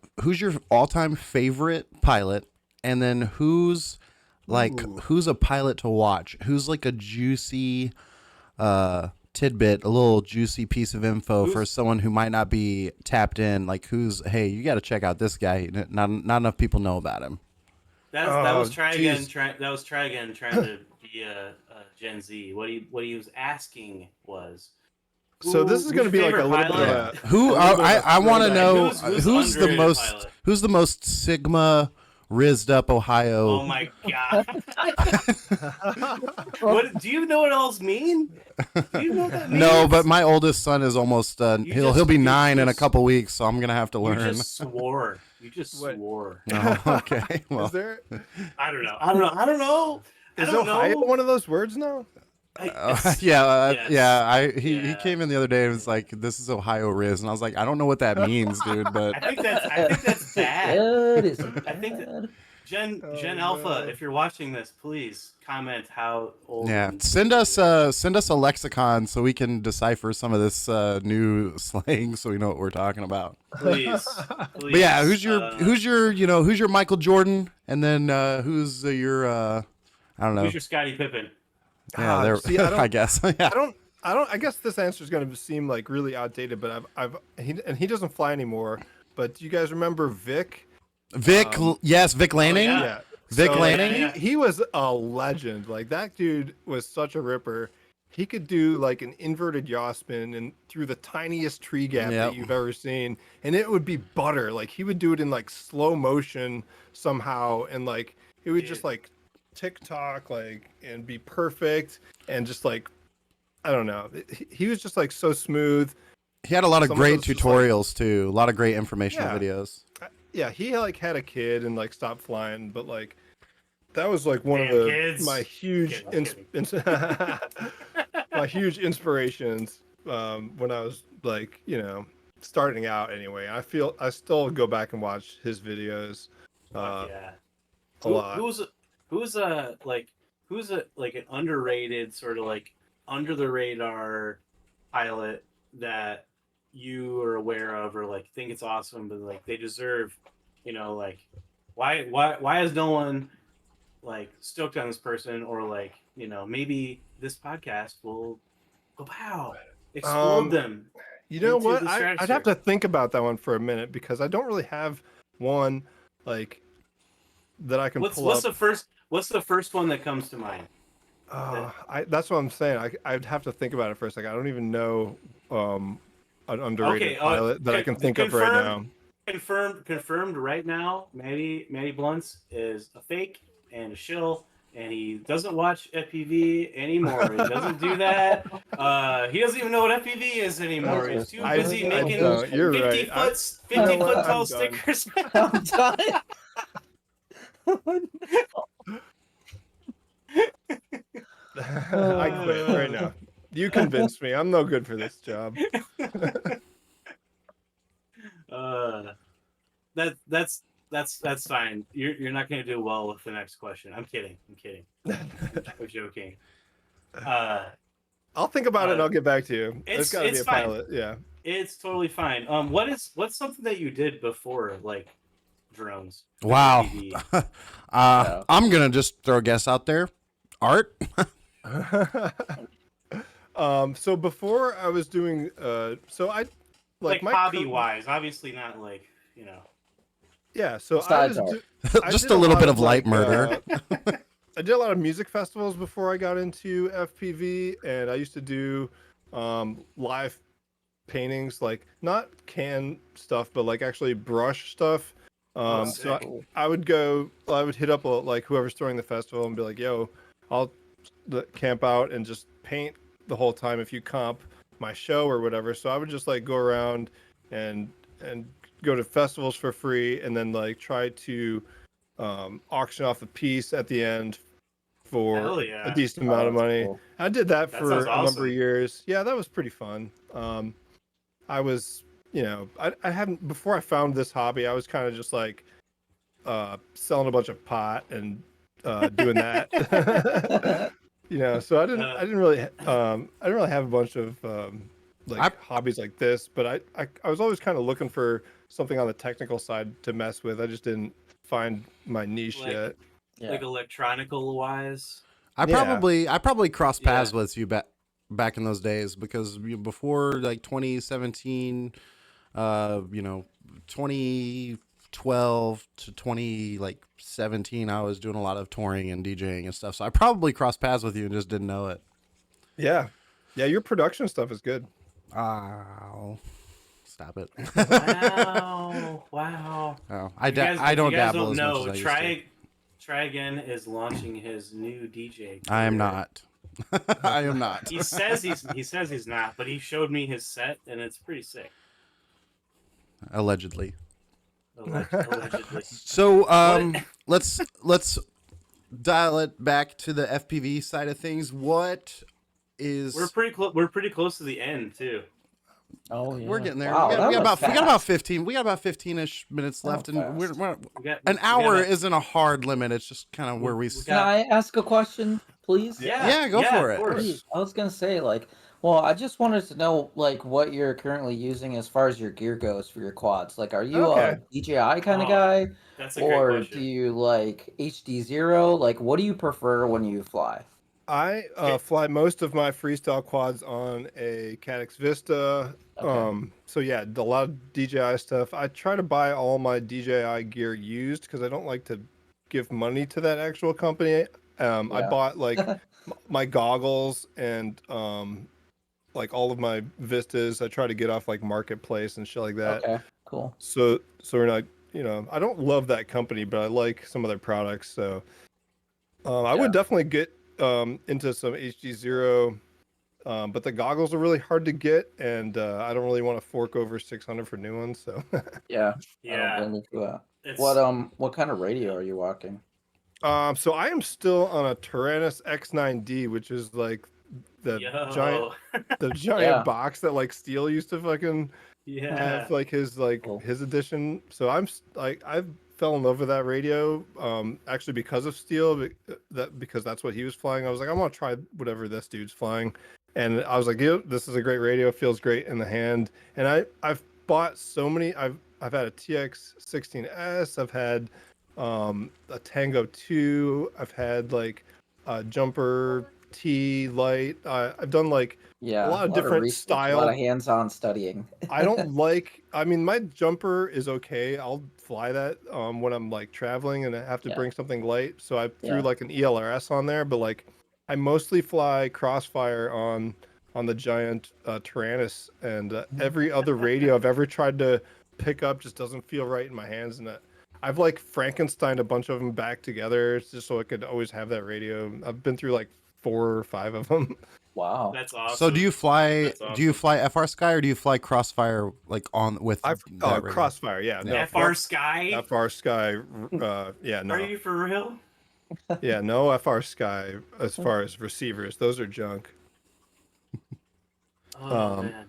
all-time favorite pilot, and then who's a pilot to watch? Who's like a juicy tidbit, a little juicy piece of info for someone who might not be tapped in? Like, hey, you got to check out this guy. Not enough people know about him. That was try again trying to be a Gen Z. What he was asking was. So this is going to be like a little bit of who I want to know who's the most Sigma rizzed up Ohio. Oh my god! What do you know what else mean? Do you know what that means? No, but my oldest son is almost he'll be 9 in a couple weeks, so I'm gonna have to learn. You just swore. Swore. Oh, okay. Well, is there? I don't know. Is Ohio one of those words now? He came in the other day and was like, "This is Ohio Riz," and I was like, "I don't know what that means, dude." But I think that's bad. I think that Gen Alpha, if you're watching this, please comment how old. Yeah, send us a lexicon so we can decipher some of this new slang, so we know what we're talking about. Please. But yeah, who's your Michael Jordan, and then who's your I don't know. Who's your Scottie Pippen? Yeah, I guess. Yeah. I guess this answer is going to seem like really outdated, but he doesn't fly anymore. But do you guys remember Vic? Yes, Vic Lanning. Oh, yeah. Vic Lanning. He was a legend. Like, that dude was such a ripper. he could do like an inverted yaw spin and through the tiniest tree gap Yep. that you've ever seen, and it would be butter. Like he would do it in like slow motion somehow, and like it would just Dude. like tick tock like and be perfect, and just like I don't know. He was just like so smooth. He had a lot of Some of great those just, like- tutorials too. A lot of great informational Yeah. videos. Yeah, he like had a kid and like stopped flying, but like that was like one Damn of kids. my huge Kidding, my huge inspirations when I was like, starting out anyway. I still go back and watch his videos Fuck yeah. a lot. Who's a like an underrated sort of like under the radar pilot that you are aware of or like think it's awesome, but like they deserve, like why is no one like stoked on this person, or like maybe this podcast will explode them. You know into what? the I'd have stratosphere. to think about that one for a minute because I don't really have one like that I can What's pull up. What's the first one that comes to mind? That's what I'm saying. I'd have to think about it for a second. I don't even know an underrated pilot that I can think of right now. Confirmed right now. Matty Bluntz is a fake and a shill, and he doesn't watch FPV anymore. He doesn't do that. He doesn't even know what FPV is anymore. He's too busy making You're 50 right. foot 50 foot I'm tall done. stickers. I'm done. I quit right now. You convinced me. I'm no good for this job. That's fine. You're not gonna do well with the next question. I'm kidding. I'm joking. I'll think about it and I'll get back to you. There's got to be it's a fine. pilot. Yeah. It's totally fine. What's something that you did before like drones? Wow. FPV? I'm gonna just throw a guess out there. Art. So before I was doing so I Like my hobby wise, obviously not like Yeah, so Besides I Just did a little lot bit of light like, murder. I did a lot of music festivals before I got into FPV, and I used to do live paintings, like not can stuff, but like actually brush stuff. So sick. I would hit up like whoever's throwing the festival and be like, "Yo, I'll camp out and just paint the whole time if you comp my show or whatever." So I would just like go around and go to festivals for free, and then like try to auction off a piece at the end for Hell yeah. a decent amount of that's money. cool. I did that That for sounds a number awesome. of years. Yeah, that was pretty fun. I was, I hadn't before I found this hobby. I was kind of just like selling a bunch of pot and doing that. So I didn't really have a bunch of hobbies like this, but I was always kind of looking for something on the technical side to mess with. I just didn't find my niche Like- yet. Yeah. like electronical wise. I probably crossed paths Yeah. with you back in those days because before like 2017, 2012 to 2017, I was doing a lot of touring and DJing and stuff. So I probably crossed paths with you and just didn't know it. Yeah, your production stuff is good. Oh, stop it. Wow. Oh, I don't dabble as know. much as I used to. Try Again is launching his new DJ. I am career. not. I am not. He says he's not, but he showed me his set and it's pretty sick. Allegedly. Allegedly. So What? let's dial it back to the FPV side of things. What is We're pretty close to the end too. Oh yeah. we're getting there. Wow, we, that got was about fast. 15. We got about 15ish minutes left, and fast. we're We got an we hour got a- isn't a hard limit. It's just kind of where we. Can I ask a question, please? Yeah, go for of it. course. Please. I was gonna say, well, I just wanted to know, what you're currently using as far as your gear goes for your quads. Like, are you Okay. a DJI kind of Oh, guy, That's a great or question. do you like HD0? Like, what do you prefer when you fly? I fly most of my freestyle quads on a Caddx Vista. Okay. So yeah, a lot of DJI stuff. I try to buy all my DJI gear used because I don't like to give money to that actual company. I Yeah. bought like my goggles and like all of my vistas, I try to get off like Marketplace and shit like that. Okay, cool. So we're not, I don't love that company, but I like some of their products. So I would definitely get into some HD0, but the goggles are really hard to get, and I don't really want to fork over 600 for new ones. So Yeah. Yeah. It's, What kind of radio are you walking? so I am still on a Tyrannus X9D, which is like the giant Yeah. box that like Steel used to fucking yeah. have, like his edition. So I fell in love with that radio actually because of Steel, because that's what he was flying. I was like, I want to try whatever this dude's flying, and I was like, yeah, this is a great radio, feels great in the hand. And I've bought so many. I've had a TX16S, I've had a Tango 2, I've had like a Jumper T Light. I've done like Yeah, a lot of different research, style. a lot of hands-on studying. I don't like. I mean, my Jumper is okay. I'll fly that when I'm like traveling and I have to bring something light. So I threw like an ELRS on there, but like I mostly fly Crossfire on the giant Tyrannus, and every other radio I've ever tried to pick up just doesn't feel right in my hands. And I've like Frankensteined a bunch of them back together just so I could always have that radio. I've been through like 4 or 5 of them. Wow, That's awesome. So do you fly? That's awesome. Do you fly FR Sky or do you fly Crossfire like on with? I've that radio? Crossfire, yeah. No, FR Sky? FR Sky, yeah, no. Are you for real? Yeah, no FR Sky as far as receivers. Those are junk. Oh man.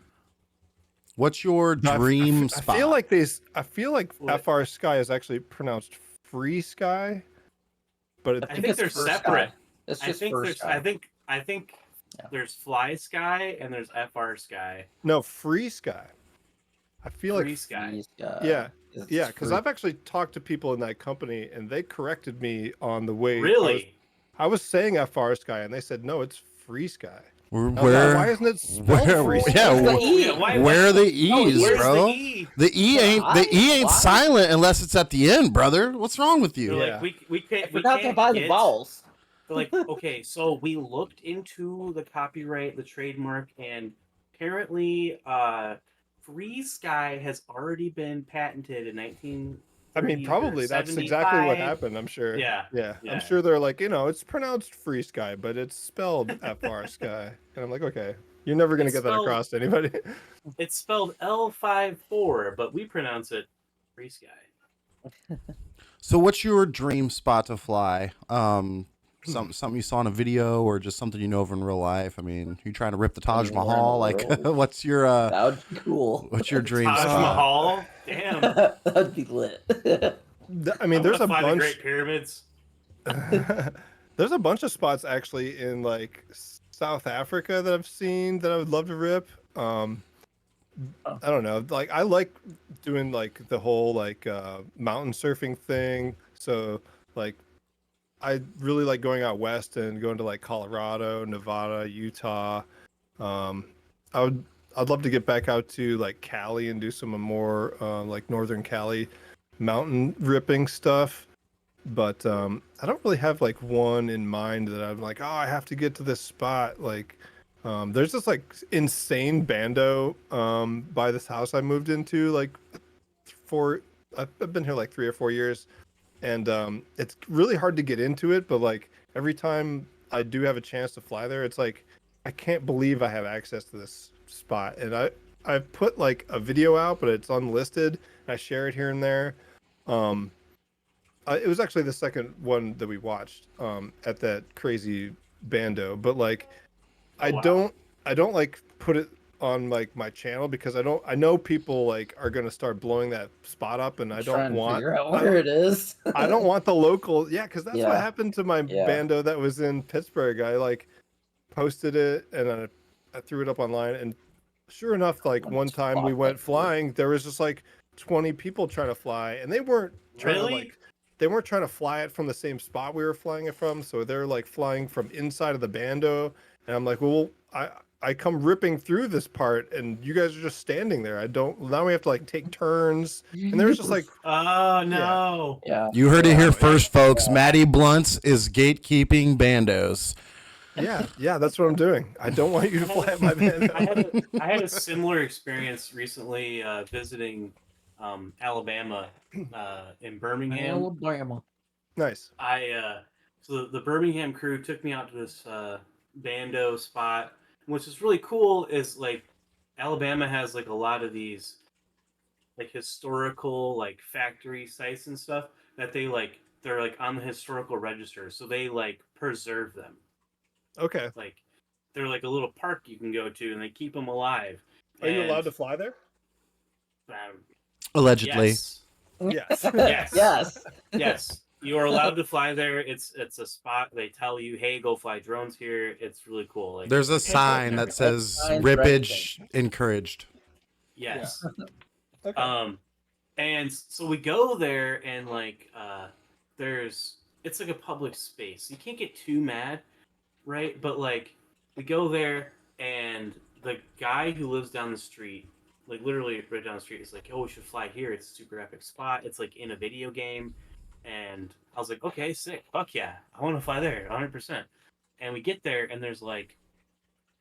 What's your dream spot? I feel like FR Sky is actually pronounced Free Sky, but I think they're Fur separate. Sky. It's I just think Fur there's Sky. I think there's Fly Sky and there's FR Sky. no, Free Sky. I feel Free like Sky. Free Sky. yeah, It's yeah, because free. I've actually talked to people in that company and they corrected me on the way. Really? I was saying FR Sky and they said no, it's Free Sky. Where? I was like, why isn't it spelled Free Sky? Yeah, Where's the E? where are the E's, Where's bro? the E? The E ain't Why? silent unless it's at the end, brother. What's wrong with you? They're Yeah. like we can't. I forgot to can't buy the get- vowels. They're like, okay, so we looked into the copyright, the trademark, and apparently, Free Sky has already been patented in 19. I mean, probably that's exactly what happened. I'm sure. Yeah. Yeah. Yeah. I'm sure they're like, it's pronounced Free Sky, but it's spelled FR Sky. And I'm like, okay, you're never gonna It's get that spelled- across to anybody. It's spelled L54, but we pronounce it Free Sky. So, what's your dream spot to fly? Something you saw in a video, or just something you know of in real life? I mean, you trying to rip the Taj Anywhere in the Mahal? Like, world. what's your That would be cool. what's your dream Taj spot? Mahal? Damn. That'd be lit. I mean, there's a find the bunch. Great Pyramids. There's a bunch of spots actually in like South Africa that I've seen that I would love to rip. I don't know. Like I like doing like the whole like mountain surfing thing. So like I really like going out west and going to like Colorado, Nevada, Utah. I'd love to get back out to like Cali and do some more like Northern Cali mountain ripping stuff. But I don't really have like one in mind that I'm like, oh, I have to get to this spot. Like there's this like insane bando by this house I moved into like I've been here like 3 or 4 years, and it's really hard to get into it, but like every time I do have a chance to fly there, it's like I can't believe I have access to this spot. And I've put like a video out, but it's unlisted. I share it here and there. It was actually the second one that we watched at that crazy bando, but like I don't like put it on like my channel because I know people like are gonna start blowing that spot up, and I Trying don't to want figure out where it is. I don't want the local, because that's what Yeah. happened to my Yeah. bando that was in Pittsburgh. I like posted it and I threw it up online, and sure enough, like one time we went flying, there was just like 20 people trying to fly, and they weren't trying Really? to like they weren't trying to fly it from the same spot we were flying it from, so they're like flying from inside of the bando, and I'm like, well, I come ripping through this part, and you guys are just standing there. Now we have to like take turns, and there's just like, Oh no. Yeah. You heard it here first, folks. Matty Bluntz is gatekeeping bandos. Yeah, that's what I'm doing. I don't want you to fly at my band. I had a similar experience recently visiting Alabama in Birmingham. Alabama. Nice. So the Birmingham crew took me out to this bando spot. Which is really cool is like Alabama has like a lot of these like historical like factory sites and stuff that they're like on the historical register, so they like preserve them. Okay. Like they're like a little park you can go to, and they keep them alive. Are you And, allowed to fly there? Allegedly. Yes. Yes. Yes. Yes. Yes. You are allowed to fly there. It's a spot. They tell you, "Hey, go fly drones here." It's really cool. Like There's a sign that says Signs for rippage encouraged. yes. Okay. And so we go there, and like it's like a public space. You can't get too mad, right? But like we go there, and the guy who lives down the street, like literally right down the street, is like, "Oh, we should fly here. It's a super epic spot. It's like in a video game." And I was like, "Okay, sick. Fuck yeah. I want to fly there 100%." And we get there, and there's like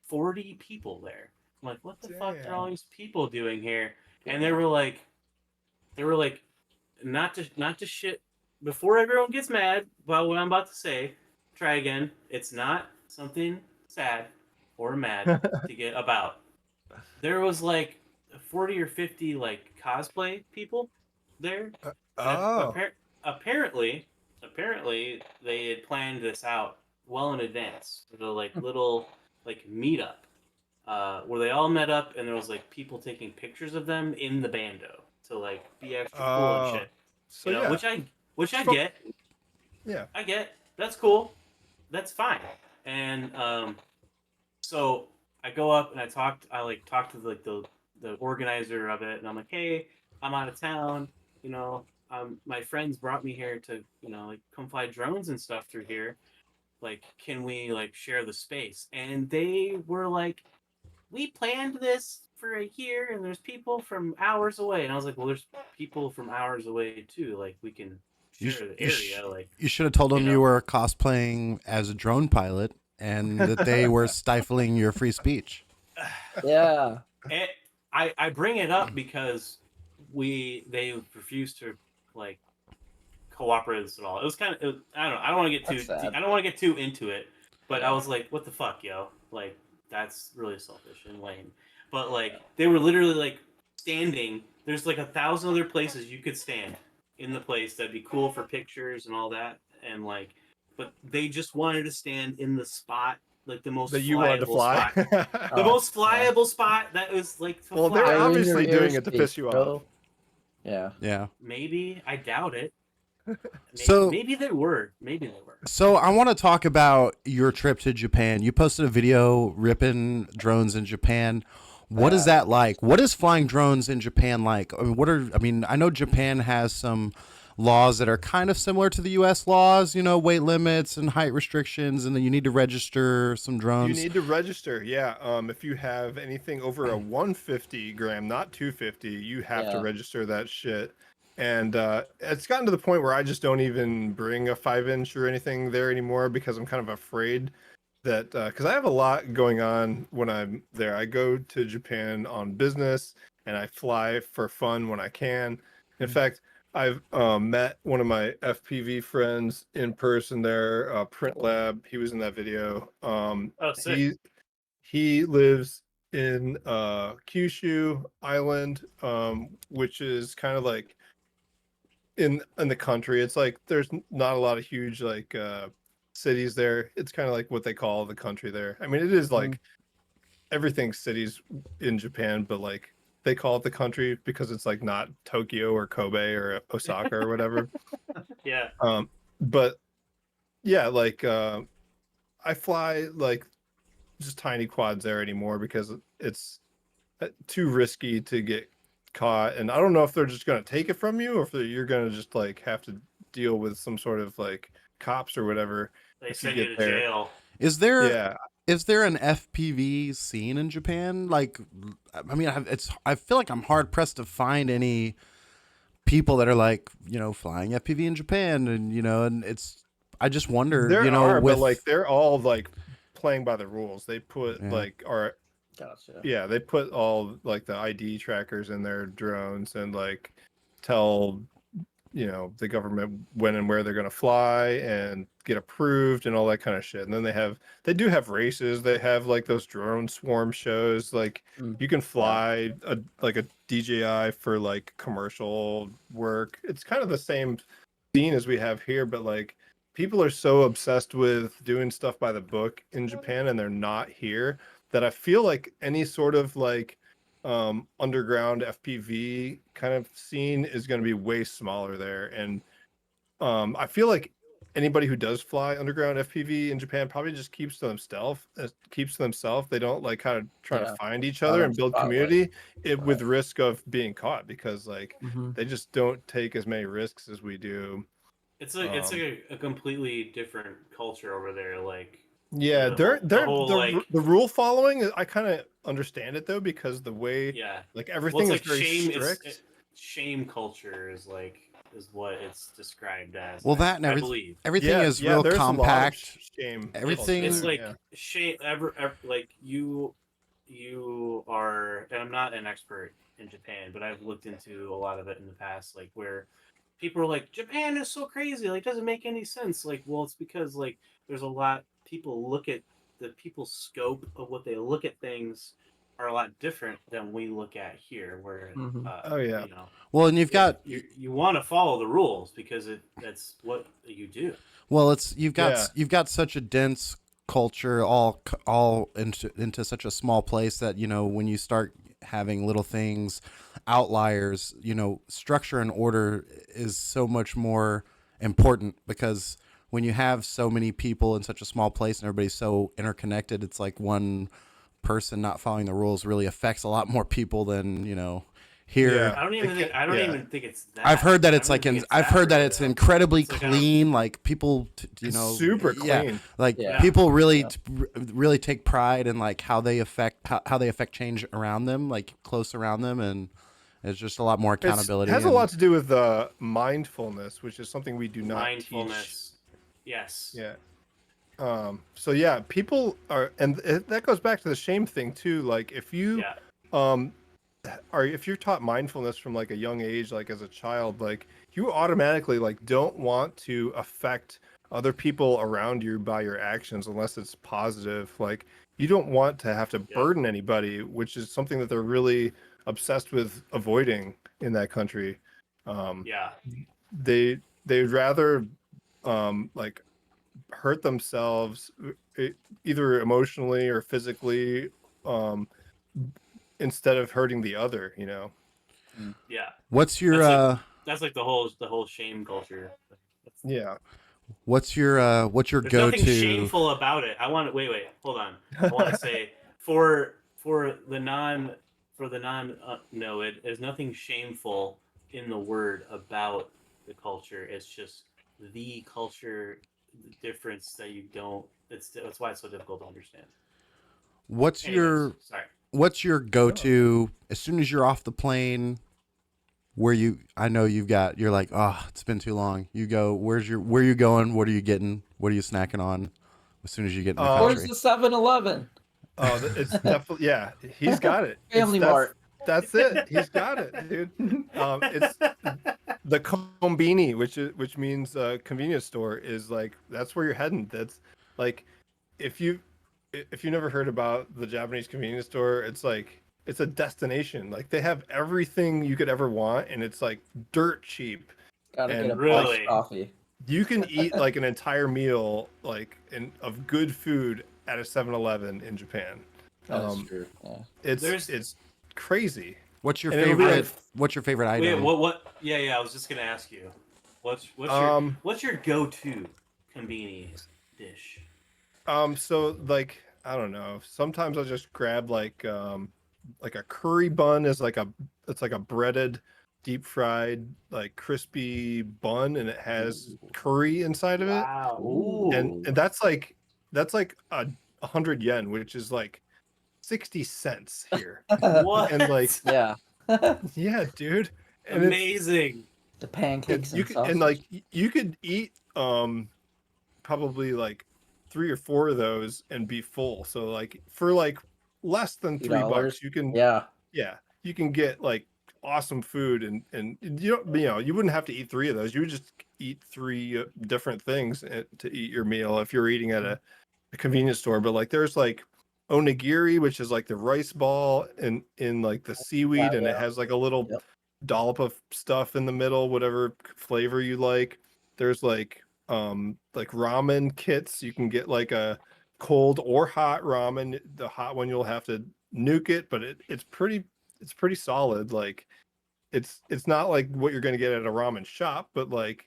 40 people there. I'm like, "What the fuck are all these people doing here?" And they were like, not to shit before everyone gets mad about what I'm about to say. Try again. It's not something sad or mad to get about. There was like 40 or 50 like cosplay people there. Oh. Apparently they had planned this out well in advance. The like little like meetup where they all met up, and there was like people taking pictures of them in the bando to like be extra cool and shit. So You know, yeah. which I get. Yeah. I get. That's cool. That's fine. And so I go up and I talked to like the organizer of it, and I'm like, "Hey, I'm out of town. You know, my friends brought me here to, you know, like come fly drones and stuff through here. Like, can we like share the space?" And they were like, "We planned this for a year, and there's people from hours away." And I was like, "Well, there's people from hours away too. Like, we can share the area." Like, You should have told them know. you were cosplaying as a drone pilot and that they were stifling your free speech. Yeah. And I bring it up because they refused to like cooperate with us at all. It was kind of I don't know. I don't want to get too That's sad. I don't want to get too into it, but I was like, "What the fuck, yo? Like, that's really selfish and lame." But like they were literally like standing. There's like 1,000 other places you could stand in the place that'd be cool for pictures and all that, and like, but they just wanted to stand in the spot, like the most That you wanted to flyable fly. spot. The most flyable spot that was like to Well, fly. they're Right in obviously your doing it to airspace, piss you bro. off. Yeah. Yeah. Maybe I doubt it. So- maybe they were. Maybe they were. So I want to talk about your trip to Japan. You posted a video ripping drones in Japan. What is that like? What is flying drones in Japan like? I mean, I know Japan has some laws that are kind of similar to the U.S. laws, you know, weight limits and height restrictions, and then you need to register some drones. You need to register, yeah. If you have anything over a 150 gram, not 250, you have to Yeah. register that shit. And it's gotten to the point where I just don't even bring a 5-inch or anything there anymore because I'm kind of afraid that because I have a lot going on when I'm there. I go to Japan on business and I fly for fun when I can. In fact, I've met one of my FPV friends in person there, Print Lab. He was in that video. Sick. He lives in Kyushu Island, which is kind of like in the country. It's like there's not a lot of huge like cities there. It's kind of like what they call the country there. I mean, it is like everything's cities in Japan, but like they call it the country because it's like not Tokyo or Kobe or Osaka or whatever. Yeah. But yeah, like I fly like just tiny quads there anymore because it's too risky to get caught, and I don't know if they're just going to take it from you or if you're going to just like have to deal with some sort of like cops or whatever. They if you send you get to there. jail. Is there Yeah. is there an FPV scene in Japan? Like, I mean, I feel like I'm hard pressed to find any people that are like, you know, flying FPV in Japan, and you know, and I just wonder, There you know, are, with but like they're all like playing by the rules. They put Yeah. Gotcha. yeah, they put all like the ID trackers in their drones and like tell the government when and where they're going to fly and get approved and all that kind of shit. And then they do have races. They have like those drone swarm shows. Like you can fly like a DJI for like commercial work. It's kind of the same scene as we have here, but like people are so obsessed with doing stuff by the book in Japan and they're not here that I feel like any sort of like underground FPV kind of scene is going to be way smaller there. And I feel like anybody who does fly underground FPV in Japan probably just keeps to themselves. They don't like kind of try to find each other and build community with risk of being caught, because like they just don't take as many risks as we do. It's like a completely different culture over there. Like yeah, the rule following, I kind of understand it though, because the way like everything is very strict. Shame culture is what it's described as. Well, that and everything is real compact. Shame. Everything it's like shame. Like you are, and I'm not an expert in Japan, but I've looked into a lot of it in the past. Like where people are like, Japan is so crazy. Like, it doesn't make any sense. Like, well, it's because like there's a lot. People look at the people's scope of what they look at things are a lot different than we look at here. Where well, and you want to follow the rules because that's what you do. Well, you've got such a dense culture all into such a small place that when you start having little things, outliers, structure and order is so much more important, because when you have so many people in such a small place and everybody's so interconnected, it's like one person not following the rules really affects a lot more people than here. Yeah. I don't even think it's that. I've heard that it's incredibly clean. Like people, super clean. People really take pride in like how they affect change around them, like close around them, and it's just a lot more accountability. It has a lot to do with mindfulness, which is something we do not teach. Yes. Yeah. So yeah, people are, and that goes back to the shame thing too. Like if you, if you're taught mindfulness from like a young age, like as a child, like you automatically like don't want to affect other people around you by your actions unless it's positive. Like you don't want to have to burden anybody, which is something that they're really obsessed with avoiding in that country. They'd rather like hurt themselves either emotionally or physically instead of hurting the other. What's your that's like the whole shame culture. What's your There's go-to? Nothing shameful about it. Wait, hold on. I want to say for the non there's nothing shameful in the word about the culture. It's just the culture difference that you don't. That's why it's so difficult to understand. What's your go-to as soon as you're off the plane? You're like, oh, it's been too long. You go, where are you going? What are you getting? What are you snacking on as soon as you get in the country? Where's the 7-Eleven? Oh, it's definitely, he's got it. Family Mart. That's it. He's got it, dude. It's the kombini, which means convenience store, is like that's where you're heading. That's like if you never heard about the Japanese convenience store, it's like it's a destination. Like they have everything you could ever want, and it's like dirt cheap. Gotta get a iced coffee. You can eat like an entire meal of good food at a 7-Eleven in Japan. That's true. Yeah. It's crazy. What's your favorite item? Wait, what? Yeah. I was just gonna ask you. What's your go-to convenience dish? So like I don't know. Sometimes I'll just grab like a curry bun is like a breaded, deep fried, like crispy bun, and it has curry inside of it. Wow. Ooh. And that's like 100 yen, which is like 60 cents here. What? And like yeah, dude. And amazing. The pancakes you could eat probably like 3 or 4 of those and be full. So like for like less than $3, $3? you can Yeah. you can get like awesome food, and you wouldn't have to eat 3 of those. You would just eat 3 different things to eat your meal if you're eating at a convenience store. But like there's like onigiri, which is like the rice ball in like the seaweed, and it has like a little Yep. dollop of stuff in the middle, whatever flavor you like. There's like ramen kits. You can get like a cold or hot ramen. The hot one you'll have to nuke it, but it's pretty solid. Like it's not like what you're going to get at a ramen shop, but like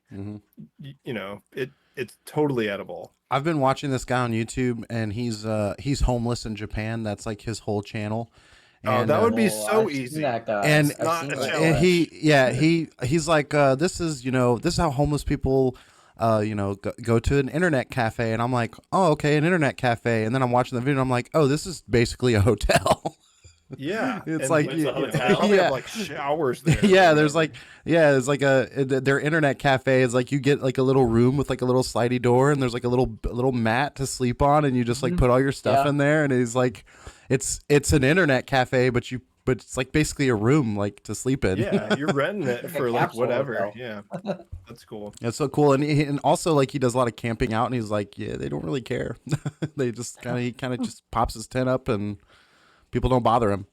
it's totally edible. I've been watching this guy on YouTube, and he's homeless in Japan. That's like his whole channel. And, that would be I've so seen easy. that, guys. and I've seen that. and he's like this is how homeless people go to an internet cafe. And I'm like, oh, okay, an internet cafe. And then I'm watching the video and I'm like, oh, this is basically a hotel. Yeah, It's and like It's a hotel. they probably yeah. have like showers there. Yeah, there's like it's like their internet cafe is like you get like a little room with like a little slidey door, and there's like a little mat to sleep on, and you just like put all your stuff Yeah. in there, and he's like it's an internet cafe, but it's like basically a room like to sleep in. Yeah, you're renting it Like a for like capsule whatever. hotel. Yeah, that's cool. It's so cool. And also like he does a lot of camping out, and he's like, yeah, they don't really care. They just he kind of just pops his tent up, and people don't bother him.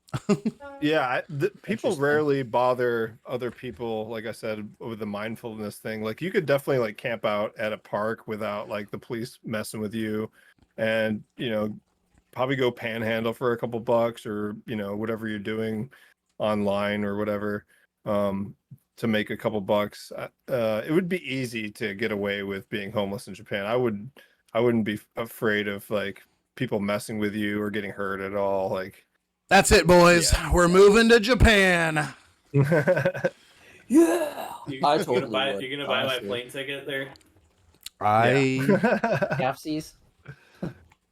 Yeah, people Interesting. rarely bother other people. Like I said, with the mindfulness thing, like you could definitely like camp out at a park without like the police messing with you, and probably go panhandle for a couple bucks, or whatever you're doing online or whatever, to make a couple bucks. It would be easy to get away with being homeless in Japan. I wouldn't be afraid of like people messing with you or getting hurt at all. Like That's it, boys. We're moving to Japan. Yeah. I totally would, You're gonna buy my honestly. plane ticket there. I Halfsies.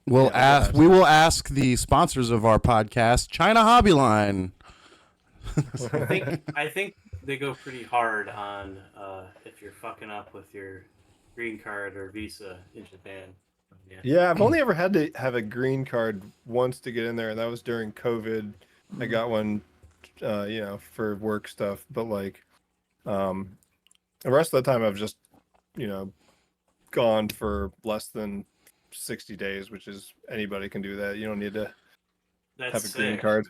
will Yeah, ask. We will ask the sponsors of our podcast, China Hobby Line. I think they go pretty hard on if you're fucking up with your green card or visa in Japan. Yeah, I've only ever had to have a green card once to get in there, and that was during COVID. I got one, for work stuff, but like, the rest of the time I've just, gone for less than 60 days, which is anybody can do that. You don't need to That's have a green sick. card.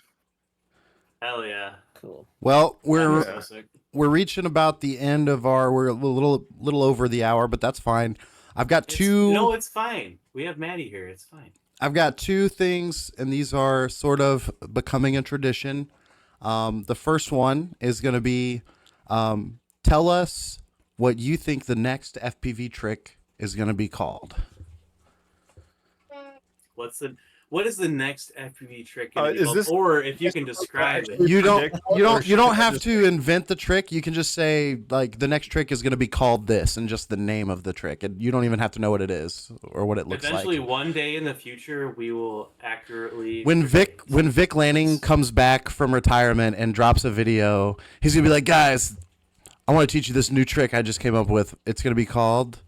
Hell yeah. Cool. Well, we're That's so sick. we're reaching about the end of we're a little over the hour, but that's fine. I've got two. No, it's fine. We have Matty here. It's fine. I've got 2 things, and these are sort of becoming a tradition. The first one is going to be, tell us what you think the next FPV trick is going to be called. What is the next FPV trick gonna be Is called? this- Or if you can describe it. You don't Predict or you should don't I have just- to invent the trick. You can just say like the next trick is going to be called this, and just the name of the trick, and you don't even have to know what it is or what it looks Eventually, like. one day in the future, we will accurately. When Vic Lanning comes back from retirement and drops a video, he's gonna be like, "Guys, I want to teach you this new trick I just came up with. It's gonna be called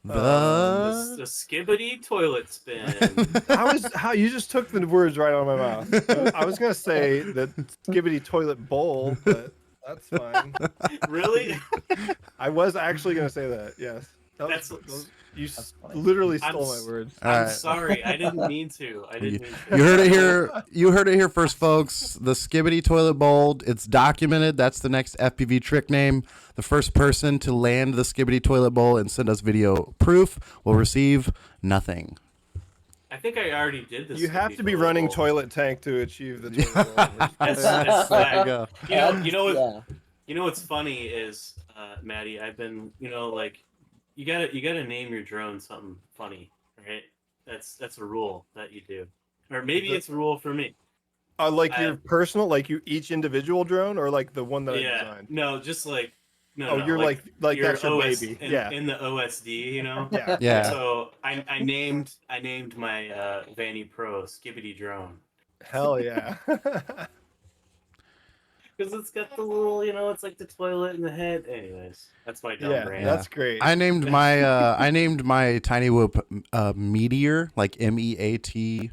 the skibbity toilet spin. How you just took the words right out of my mouth. I was gonna say the skibbity toilet bowl, but that's fine. Really? I was actually gonna say that. Yes. You literally stole my words. All I'm right. sorry. I didn't mean to. You heard it here. You heard it here first, folks. The Skibbity Toilet Bowl. It's documented. That's the next FPV trick name. The first person to land the Skibbity Toilet Bowl and send us video proof will receive nothing. I think I already did this. You have skibbity to be toilet running bowl. toilt tank to achieve the toilet bowl. That's There you swag. go. You know what? Yeah. You know what's funny is, Matty. I've been, like, you gotta name your drone something funny, right? That's a rule that you do, or maybe it's a rule for me. Like your personal, like you each individual drone, or like the one that I Yeah, designed. no, just like no. Oh, no, you're like your that's your OS baby. in, Yeah. in the OSD, Yeah. Yeah. So I named my Vanny Pro Skibbity Drone. Hell yeah. Because it's got the little, it's like the toilet in the head. Anyways, that's my dumb brain. That's great. I named my tiny whoop Meteor, like Meatier,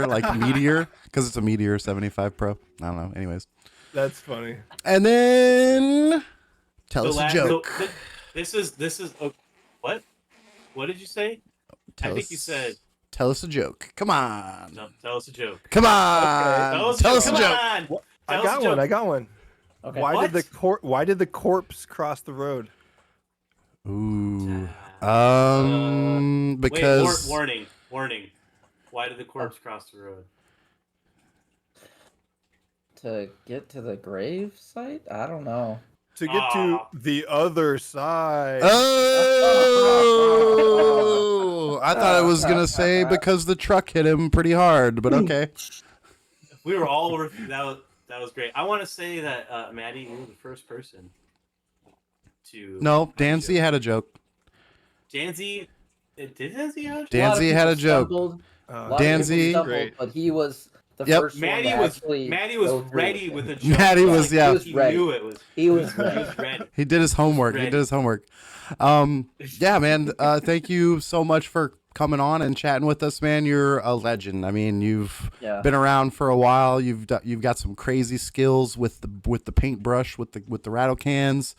like Meteor, because it's a Meteor 75 Pro. I don't know. Anyways, That's funny. and then tell us a joke. This is what? What did you say? I think you said. Tell us a joke. Come on. No, tell us a joke. Come on. Tell us a Come joke. on. I got one. Okay. Why did What? why did the corpse cross the road? Ooh. Wait, Because warning. Why did the corpse cross the road? To get to the grave site? I don't know. To get to the other side. Oh, I thought I was gonna say because the truck hit him pretty hard, but okay. We were all that was great. I want to say that Matty, you were the first person to. No, Danzy had a joke. Danzy, did Danzy have? Danzy had a joke. Danzy- Great. But he was the Yep. first one Matty to was actually Matty go was through ready it. with a joke. Matty was, Like, yeah. He ready. knew it was. He was He ready. was ready. He did his homework. Ready. He did his homework. Yeah, man. Thank you so much for coming on and chatting with us, man. You're a legend. I mean, you've Yeah. been around for a while. You've got some crazy skills with the paintbrush, with the rattle cans,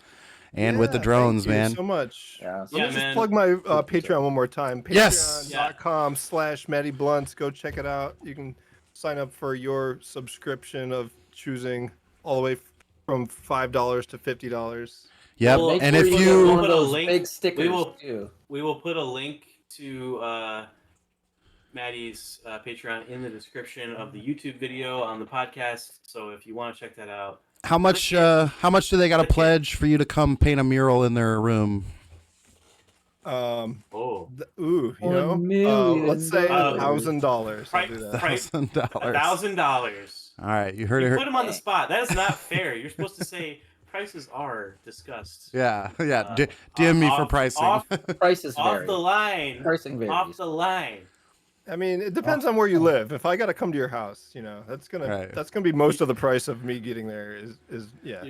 and with the drones, thank you man. so much. Yeah. Let Yeah, me just man. plug my Patreon one more time. Yes. Patreon.com/Matty Bluntz. Go check it out. You can sign up for your subscription of choosing all the way from $5 to $50. Yep. Well, And make if sure you We'll one put of a those link- big stickers too. We will put a link to Matty's Patreon in the description of the YouTube video on the podcast. So if you want to check that out, how much do they got to pledge for you to come paint a mural in their room? oh, Let's say $1,000,000. $1,000. I'll do that. $1,000. $1,000. All right, you heard You it. put him on the spot. That is not fair. You're supposed to say prices are discussed. Yeah. DM me for off- pricing. Prices Off vary. the line. Pricing varies. Off the line. I mean, it depends on where you live. If I got to come to your house, that's gonna Right. that's gonna be most of the price of me getting there. Is yeah.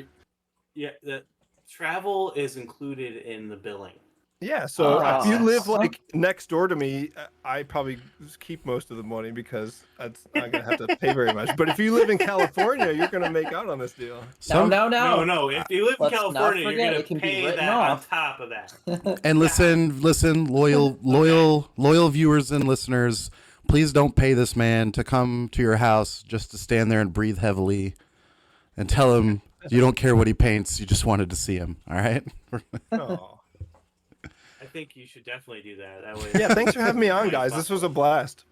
Yeah, the travel is included in the billing. Yeah, so Oh. if you live like next door to me, I probably keep most of the money because it's not gonna have to pay very much. But if you live in California, you're gonna make out on this deal. No. No. If you live in Let's not California, forget, you're it gonna can be pay written that on off. top of that. And listen, loyal viewers and listeners, please don't pay this man to come to your house just to stand there and breathe heavily and tell him you don't care what he paints, you just wanted to see him. All right? Oh. I think you should definitely do that. That way. Yeah, thanks for having me on, guys. This was a blast.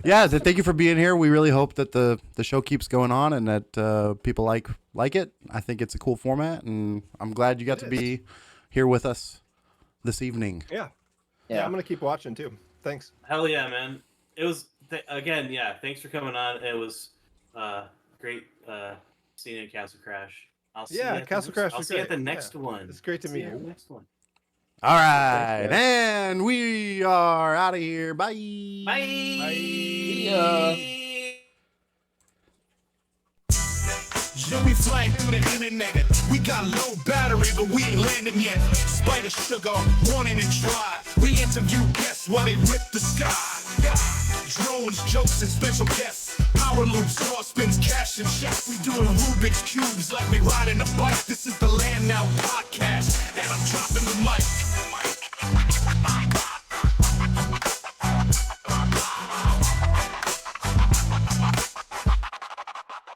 Yeah, thank you for being here. We really hope that the show keeps going on and that people like it. I think it's a cool format, and I'm glad you got to be here with us this evening. Yeah, Yeah. I'm gonna keep watching too. Thanks. Hell yeah, man. It was again, yeah. Thanks for coming on. It was great seeing you at Castle Crash. I'll see you at Castle Crash. I'll see you at the next one. It's great to See meet you at you. the next one. All right, and we are out of here. Bye. Bye. ya. Jimmy flying through the internet. We got low battery, but we ain't landing yet. Spider sugar, wanting to try. We interview guests while they rip the sky. Yeah. Drones, jokes, and special guests. Power loops, car spins, cash and checks. We doing Rubik's cubes like we riding a bike. This is the land now.